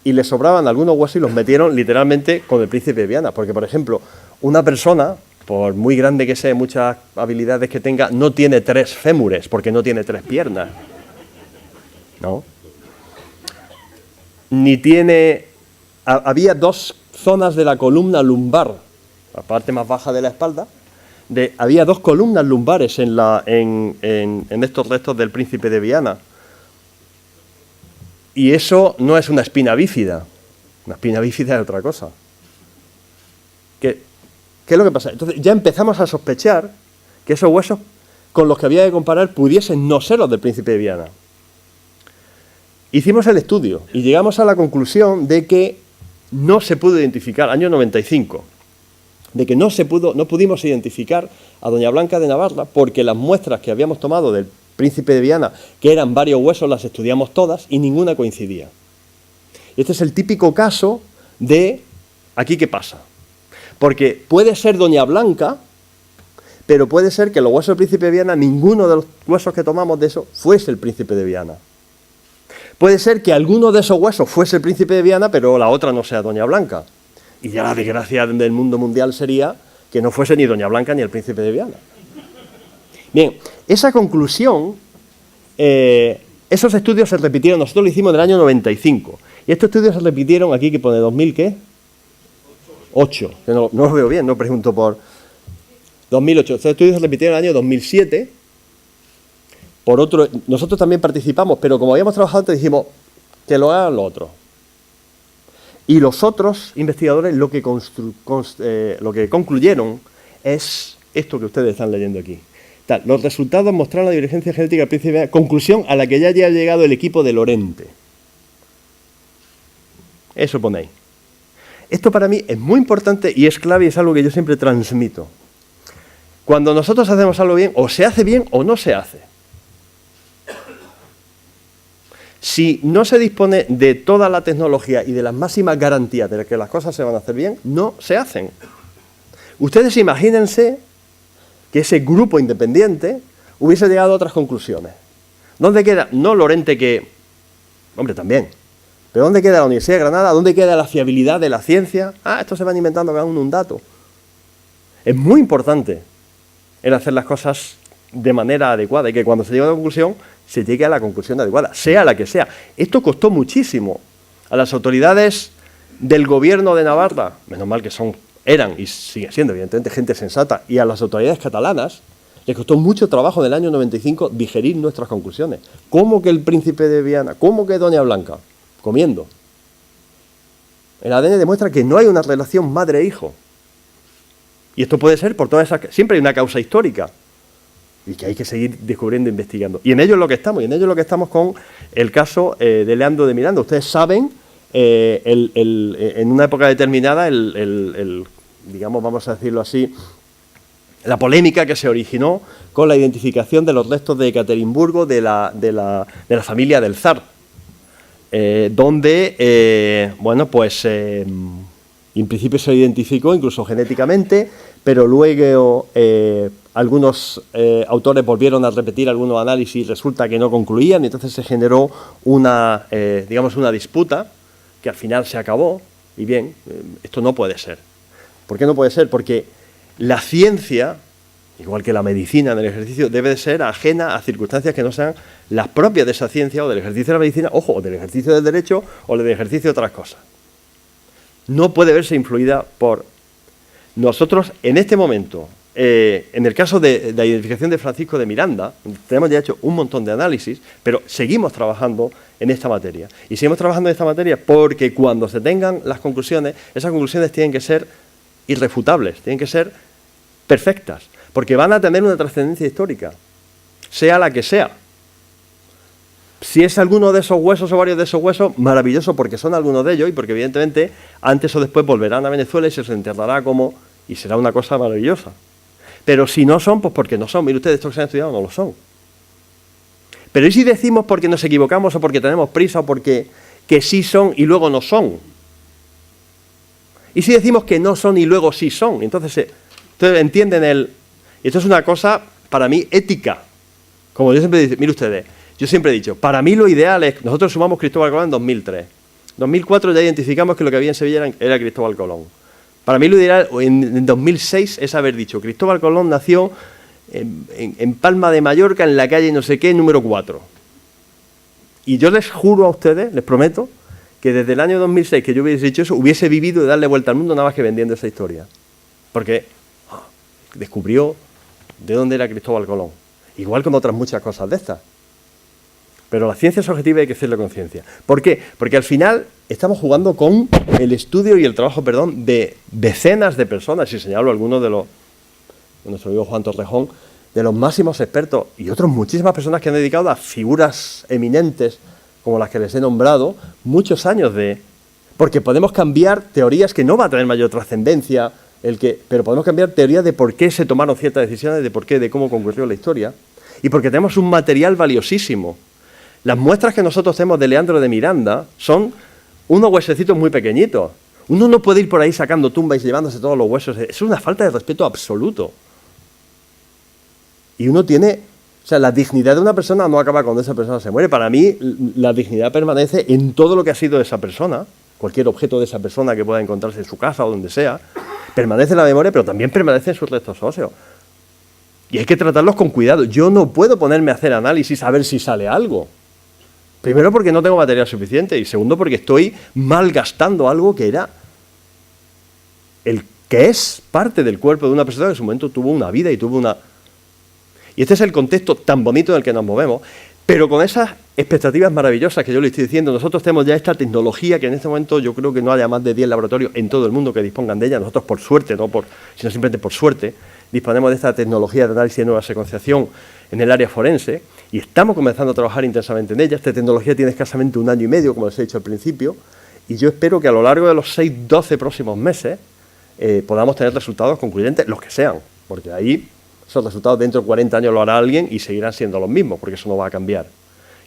Y les sobraban algunos huesos y los metieron literalmente con el príncipe de Viana, porque por ejemplo, una persona, por muy grande que sea, muchas habilidades que tenga, no tiene 3 fémures, porque no tiene 3 piernas. ¿No? Ni tiene... Había 2 zonas de la columna lumbar, la parte más baja de la espalda, había 2 columnas lumbares en estos restos del príncipe de Viana. Y eso no es una espina bífida. Una espina bífida es otra cosa. ¿Qué es lo que pasa? Entonces ya empezamos a sospechar que esos huesos con los que había que comparar pudiesen no ser los del príncipe de Viana. Hicimos el estudio y llegamos a la conclusión de que no se pudo identificar, año 95, de que no pudimos identificar a doña Blanca de Navarra porque las muestras que habíamos tomado del príncipe de Viana, que eran varios huesos, las estudiamos todas y ninguna coincidía. Y este es el típico caso de, ¿aquí qué pasa? Porque puede ser doña Blanca, pero puede ser que los huesos del príncipe de Viana, ninguno de los huesos que tomamos de eso fuese el príncipe de Viana. Puede ser que alguno de esos huesos fuese el príncipe de Viana, pero la otra no sea doña Blanca. Y ya la desgracia del mundo mundial sería que no fuese ni doña Blanca ni el príncipe de Viana. Bien, esa conclusión, esos estudios se repitieron, nosotros lo hicimos en el año 95, y estos estudios se repitieron, aquí que pone 2000, ¿qué? 8, que no lo veo bien, no pregunto por 2008. Estos estudios se repitieron en el año 2007, por otro, nosotros también participamos, pero como habíamos trabajado antes dijimos que lo hagan los otros. Y los otros investigadores lo que concluyeron es esto que ustedes están leyendo aquí. Los resultados mostraron la divergencia genética del príncipe de Viana, conclusión a la que ya ha llegado el equipo de Lorente. Eso pone ahí. Esto para mí es muy importante y es clave y es algo que yo siempre transmito. Cuando nosotros hacemos algo bien, o se hace bien o no se hace. Si no se dispone de toda la tecnología y de las máximas garantías de que las cosas se van a hacer bien, no se hacen. Ustedes imagínense que ese grupo independiente hubiese llegado a otras conclusiones. ¿Dónde queda? No Lorente que... Hombre, también. Pero ¿dónde queda la Universidad de Granada? ¿Dónde queda la fiabilidad de la ciencia? Estos se van inventando cada uno un dato. Es muy importante el hacer las cosas de manera adecuada y que cuando se llegue a una conclusión, se llegue a la conclusión adecuada, sea la que sea. Esto costó muchísimo a las autoridades del gobierno de Navarra, menos mal que eran y siguen siendo evidentemente gente sensata, y a las autoridades catalanas les costó mucho trabajo en el año 95 digerir nuestras conclusiones. ¿Cómo que el príncipe de Viana? ¿Cómo que doña Blanca? Comiendo. El ADN demuestra que no hay una relación madre-hijo. Y esto puede ser por todas esas... Siempre hay una causa histórica y que hay que seguir descubriendo e investigando. Y en ello es lo que estamos, con el caso de Leandro de Miranda. Ustedes saben en una época determinada, digamos, vamos a decirlo así, la polémica que se originó con la identificación de los restos de Ekaterimburgo de la familia del zar, donde, bueno, pues en principio se identificó incluso genéticamente, pero luego algunos autores volvieron a repetir algunos análisis y resulta que no concluían, y entonces se generó una, digamos, una disputa que al final se acabó, y bien, esto no puede ser. ¿Por qué no puede ser? Porque la ciencia, igual que la medicina en el ejercicio, debe de ser ajena a circunstancias que no sean las propias de esa ciencia o del ejercicio de la medicina, ojo, o del ejercicio del derecho o del ejercicio de otras cosas. No puede verse influida por nosotros en este momento. En el caso de la identificación de Francisco de Miranda, tenemos ya hecho un montón de análisis, pero seguimos trabajando en esta materia. Y seguimos trabajando en esta materia porque cuando se tengan las conclusiones, esas conclusiones tienen que ser irrefutables, tienen que ser perfectas, porque van a tener una trascendencia histórica, sea la que sea. Si es alguno de esos huesos o varios de esos huesos, maravilloso, porque son algunos de ellos y porque evidentemente antes o después volverán a Venezuela y se les enterrará como, y será una cosa maravillosa. Pero si no son, pues porque no son. Mire ustedes, estos que se han estudiado no lo son. Pero ¿y si decimos porque nos equivocamos o porque tenemos prisa o porque que sí son y luego no son? ¿Y si decimos que no son y luego sí son? Entonces entienden y esto es una cosa, para mí, ética. Como yo siempre digo, mire ustedes, yo siempre he dicho, para mí lo ideal es, nosotros sumamos Cristóbal Colón en 2003. En 2004 ya identificamos que lo que había en Sevilla era Cristóbal Colón. Para mí lo ideal en 2006 es haber dicho, Cristóbal Colón nació en Palma de Mallorca, en la calle no sé qué, número 4. Y yo les juro a ustedes, les prometo, que desde el año 2006 que yo hubiese dicho eso, hubiese vivido de darle vuelta al mundo nada más que vendiendo esa historia. Porque descubrió de dónde era Cristóbal Colón. Igual como otras muchas cosas de estas. Pero la ciencia es objetiva y hay que hacerlo con ciencia. ¿Por qué? Porque al final estamos jugando con el estudio y el trabajo, de decenas de personas, y señalo algunos de nuestro amigo Juan Torrejón, de los máximos expertos y otras muchísimas personas que han dedicado a figuras eminentes como las que les he nombrado, muchos años porque podemos cambiar teorías que no va a tener mayor trascendencia, pero podemos cambiar teorías de por qué se tomaron ciertas decisiones, de cómo concurrió la historia, y porque tenemos un material valiosísimo. Las muestras que nosotros tenemos de Leandro de Miranda son unos huesecitos muy pequeñitos. Uno no puede ir por ahí sacando tumbas y llevándose todos los huesos. Es una falta de respeto absoluto. Y uno tiene... O sea, la dignidad de una persona no acaba cuando esa persona se muere. Para mí, la dignidad permanece en todo lo que ha sido esa persona. Cualquier objeto de esa persona que pueda encontrarse en su casa o donde sea. Permanece en la memoria, pero también permanece en sus restos óseos. Y hay que tratarlos con cuidado. Yo no puedo ponerme a hacer análisis a ver si sale algo. Primero porque no tengo material suficiente y segundo porque estoy malgastando algo que es parte del cuerpo de una persona que en su momento tuvo una vida y tuvo una... Y este es el contexto tan bonito en el que nos movemos, pero con esas expectativas maravillosas que yo le estoy diciendo, nosotros tenemos ya esta tecnología que en este momento yo creo que no haya más de 10 laboratorios en todo el mundo que dispongan de ella. Nosotros por suerte, sino simplemente por suerte, disponemos de esta tecnología de análisis de nueva secuenciación en el área forense y estamos comenzando a trabajar intensamente en ella. Esta tecnología tiene escasamente 1 año y medio, como les he dicho al principio, y yo espero que a lo largo de los 6-12 próximos meses podamos tener resultados concluyentes, los que sean, porque ahí esos resultados dentro de 40 años lo hará alguien y seguirán siendo los mismos, porque eso no va a cambiar.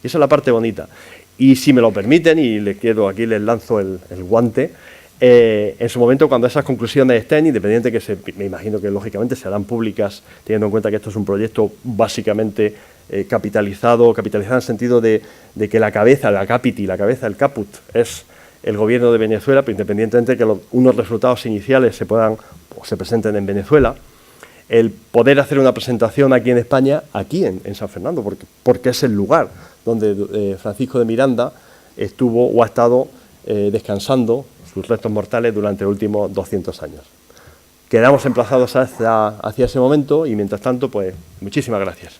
Y esa es la parte bonita. Y si me lo permiten, y aquí les lanzo el guante, en su momento, cuando esas conclusiones estén, independiente me imagino que lógicamente se harán públicas, teniendo en cuenta que esto es un proyecto básicamente capitalizado en el sentido de que la cabeza, el caput, es el gobierno de Venezuela, pero independientemente de que unos resultados iniciales se presenten en Venezuela, el poder hacer una presentación aquí en España, aquí en San Fernando, porque es el lugar donde Francisco de Miranda estuvo o ha estado descansando sus restos mortales durante los últimos 200 años. Quedamos emplazados hacia ese momento y mientras tanto, pues muchísimas gracias.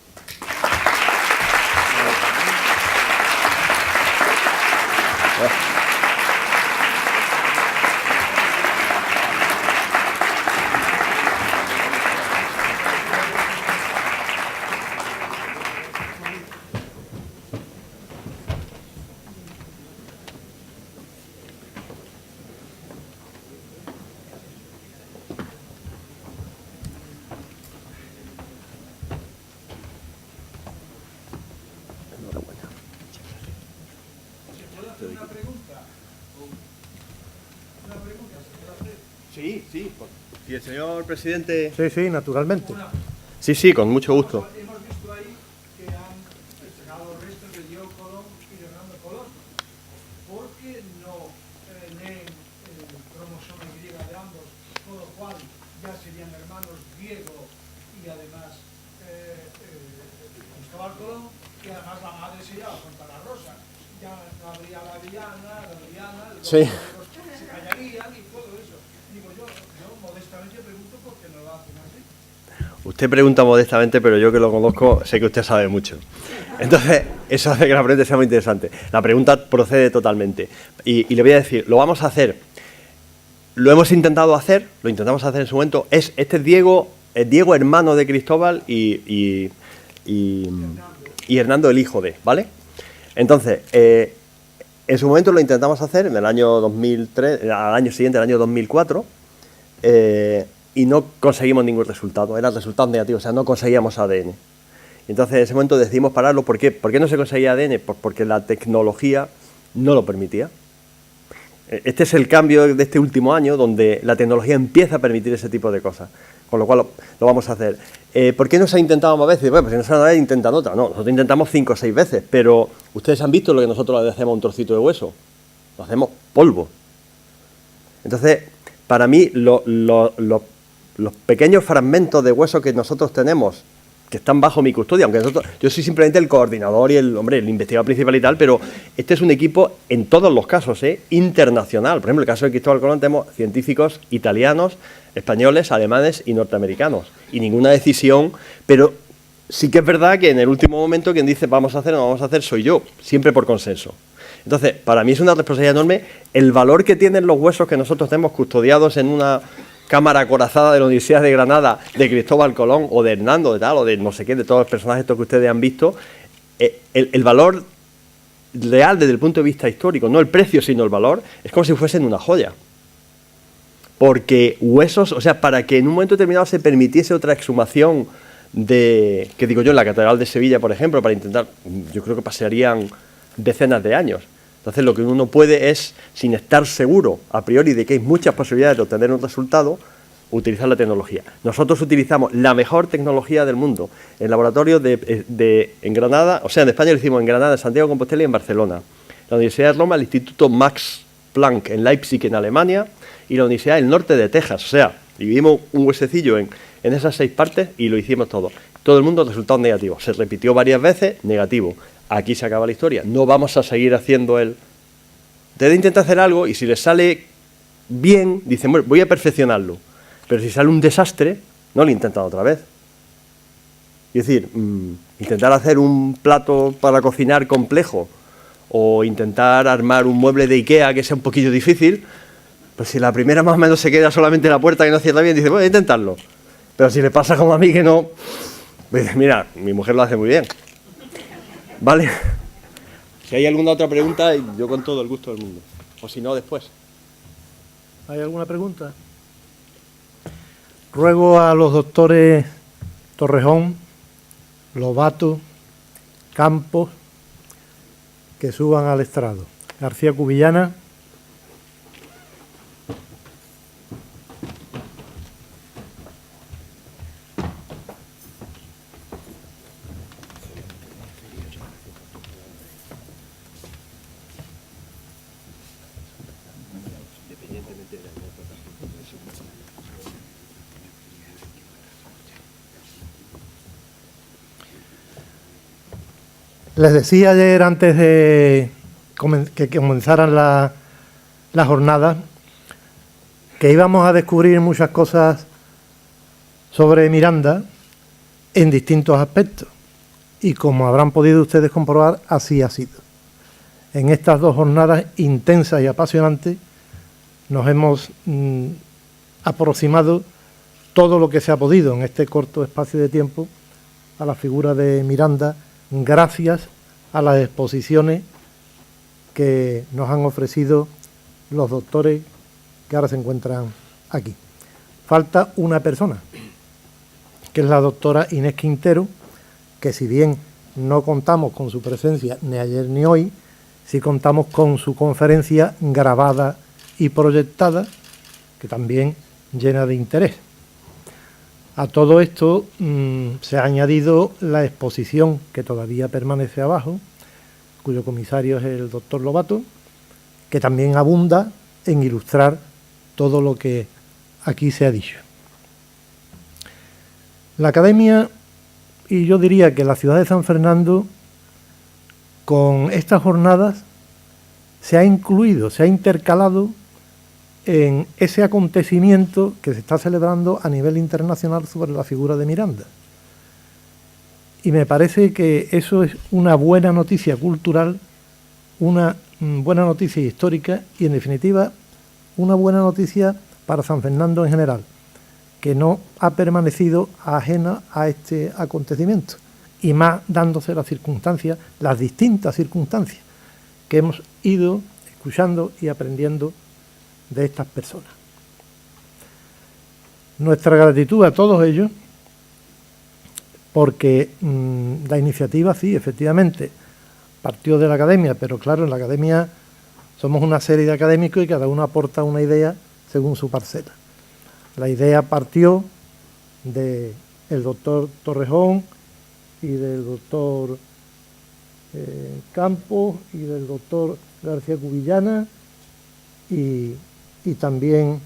Si el señor presidente... Sí, sí, naturalmente. Sí, sí, con mucho gusto. Hemos visto ahí que han sacado restos de Diego Colón y de Hernando Colón. ¿Por qué no leen el cromosoma Y de ambos, con lo cual ya serían hermanos Diego y además Cristóbal Colón, y además la madre sería Santa la Rosa? Ya no habría la Diana, los Sí. se callarían y todo eso. Digo, yo modestamente pregunto por qué no lo hacen así. Usted pregunta modestamente, pero yo que lo conozco sé que usted sabe mucho. Entonces, eso hace que la pregunta sea muy interesante. La pregunta procede totalmente. Y le voy a decir, lo vamos a hacer. Lo hemos intentado hacer, lo intentamos hacer en su momento. Este es Diego hermano de Cristóbal y Hernando el hijo de, ¿vale? Entonces, en su momento lo intentamos hacer en el año 2003, al año siguiente, el año 2004, y no conseguimos ningún resultado, eran resultados negativos, o sea, no conseguíamos ADN. Entonces, en ese momento decidimos pararlo. ¿Por qué? ¿Por qué no se conseguía ADN? Pues porque la tecnología no lo permitía. Este es el cambio de este último año, donde la tecnología empieza a permitir ese tipo de cosas, con lo cual lo vamos a hacer. ¿Por qué no se ha intentado más veces? Bueno, pues si no se ha intentado otra. No, nosotros intentamos 5 o 6 veces, pero ustedes han visto lo que nosotros le hacemos a un trocito de hueso. Lo hacemos polvo. Entonces, para mí, los pequeños fragmentos de hueso que nosotros tenemos, que están bajo mi custodia, aunque yo soy simplemente el coordinador y el investigador principal y tal, pero este es un equipo, en todos los casos, internacional. Por ejemplo, en el caso de Cristóbal Colón tenemos científicos italianos, españoles, alemanes y norteamericanos. Y ninguna decisión, pero sí que es verdad que en el último momento quien dice vamos a hacer o no vamos a hacer soy yo, siempre por consenso. Entonces, para mí es una responsabilidad enorme el valor que tienen los huesos que nosotros tenemos custodiados en una cámara acorazada de la Universidad de Granada, de Cristóbal Colón, o de Hernando, de tal, o de no sé qué, de todos los personajes estos que ustedes han visto. El valor real desde el punto de vista histórico, no el precio, sino el valor, es como si fuesen una joya. Porque huesos, o sea, para que en un momento determinado se permitiese otra exhumación que digo yo, en la Catedral de Sevilla, por ejemplo, para intentar, yo creo que pasarían decenas de años. Entonces, lo que uno puede es, sin estar seguro a priori de que hay muchas posibilidades de obtener un resultado, utilizar la tecnología. Nosotros utilizamos la mejor tecnología del mundo. El laboratorio en Granada, o sea, en España lo hicimos en Granada, en Santiago de Compostela y en Barcelona. La Universidad de Roma, el Instituto Max Planck en Leipzig, en Alemania, y la Universidad del Norte de Texas. O sea, dividimos un huesecillo en esas 6 partes y lo hicimos todo. Todo el mundo resultados negativos. Se repitió varias veces, negativo. Aquí se acaba la historia. No vamos a seguir haciendo Ustedes intentan hacer algo y si les sale bien, dicen, bueno, voy a perfeccionarlo. Pero si sale un desastre, no lo intentan otra vez. Es decir, intentar hacer un plato para cocinar complejo o intentar armar un mueble de Ikea que sea un poquillo difícil, pues si la primera más o menos se queda solamente la puerta que no cierra bien, dice, bueno, voy a intentarlo. Pero si le pasa como a mí que no, pues mira, mi mujer lo hace muy bien. ¿Vale? Si hay alguna otra pregunta, yo con todo el gusto del mundo. O si no, después. ¿Hay alguna pregunta? Ruego a los doctores Torrejón, Lobato, Campos, que suban al estrado. García Cubillana. Les decía ayer, antes de que comenzaran las jornadas, que íbamos a descubrir muchas cosas sobre Miranda en distintos aspectos. Y como habrán podido ustedes comprobar, así ha sido. En estas 2 jornadas intensas y apasionantes nos hemos aproximado todo lo que se ha podido en este corto espacio de tiempo a la figura de Miranda, gracias a las exposiciones que nos han ofrecido los doctores que ahora se encuentran aquí. Falta una persona, que es la doctora Inés Quintero, que si bien no contamos con su presencia ni ayer ni hoy, sí contamos con su conferencia grabada y proyectada, que también llena de interés. A todo esto se ha añadido la exposición que todavía permanece abajo, cuyo comisario es el doctor Lobato, que también abunda en ilustrar todo lo que aquí se ha dicho. La Academia, y yo diría que la ciudad de San Fernando, con estas jornadas se ha incluido, se ha intercalado en ese acontecimiento que se está celebrando a nivel internacional sobre la figura de Miranda. Y me parece que eso es una buena noticia cultural, una buena noticia histórica y, en definitiva, una buena noticia para San Fernando en general, que no ha permanecido ajena a este acontecimiento, y más dándose las circunstancias, las distintas circunstancias que hemos ido escuchando y aprendiendo de estas personas. Nuestra gratitud a todos ellos, porque la iniciativa, sí, efectivamente, partió de la Academia, pero claro, en la Academia somos una serie de académicos y cada uno aporta una idea según su parcela. La idea partió del doctor Torrejón y del doctor Campos y del doctor García Cubillana y también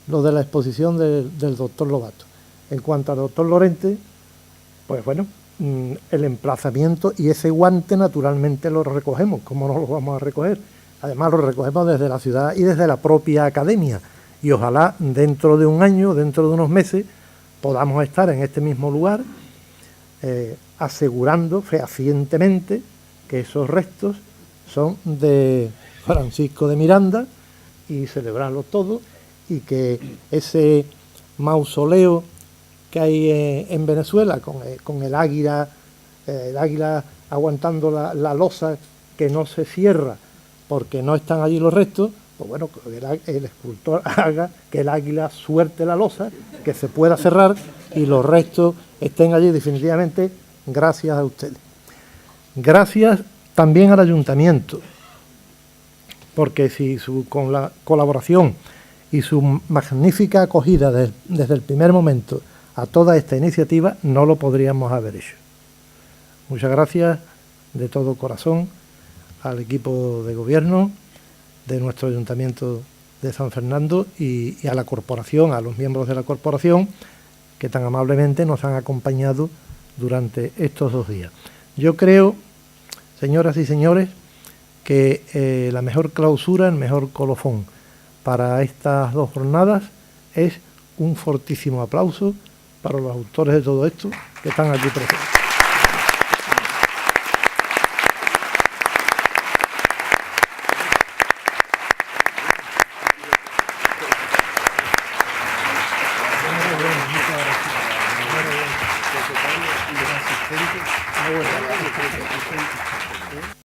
lo de la exposición del doctor Lobato. En cuanto al doctor Lorente, pues bueno, el emplazamiento y ese guante naturalmente lo recogemos. ¿Cómo no lo vamos a recoger? Además lo recogemos desde la ciudad y desde la propia Academia, y ojalá dentro de un año, dentro de unos meses, podamos estar en este mismo lugar asegurando fehacientemente que esos restos son de Francisco de Miranda y celebrarlo todo, y que ese mausoleo que hay en Venezuela con el águila aguantando la losa que no se cierra porque no están allí los restos, pues bueno, que el escultor haga que el águila suelte la losa, que se pueda cerrar y los restos estén allí definitivamente, gracias a ustedes. Gracias también al ayuntamiento, porque si con la colaboración y su magnífica acogida desde el primer momento a toda esta iniciativa, no lo podríamos haber hecho. Muchas gracias de todo corazón al equipo de gobierno de nuestro Ayuntamiento de San Fernando y a la corporación, a los miembros de la corporación que tan amablemente nos han acompañado durante estos 2 días. Yo creo, señoras y señores, que la mejor clausura, el mejor colofón para estas 2 jornadas es un fortísimo aplauso para los autores de todo esto que están aquí presentes.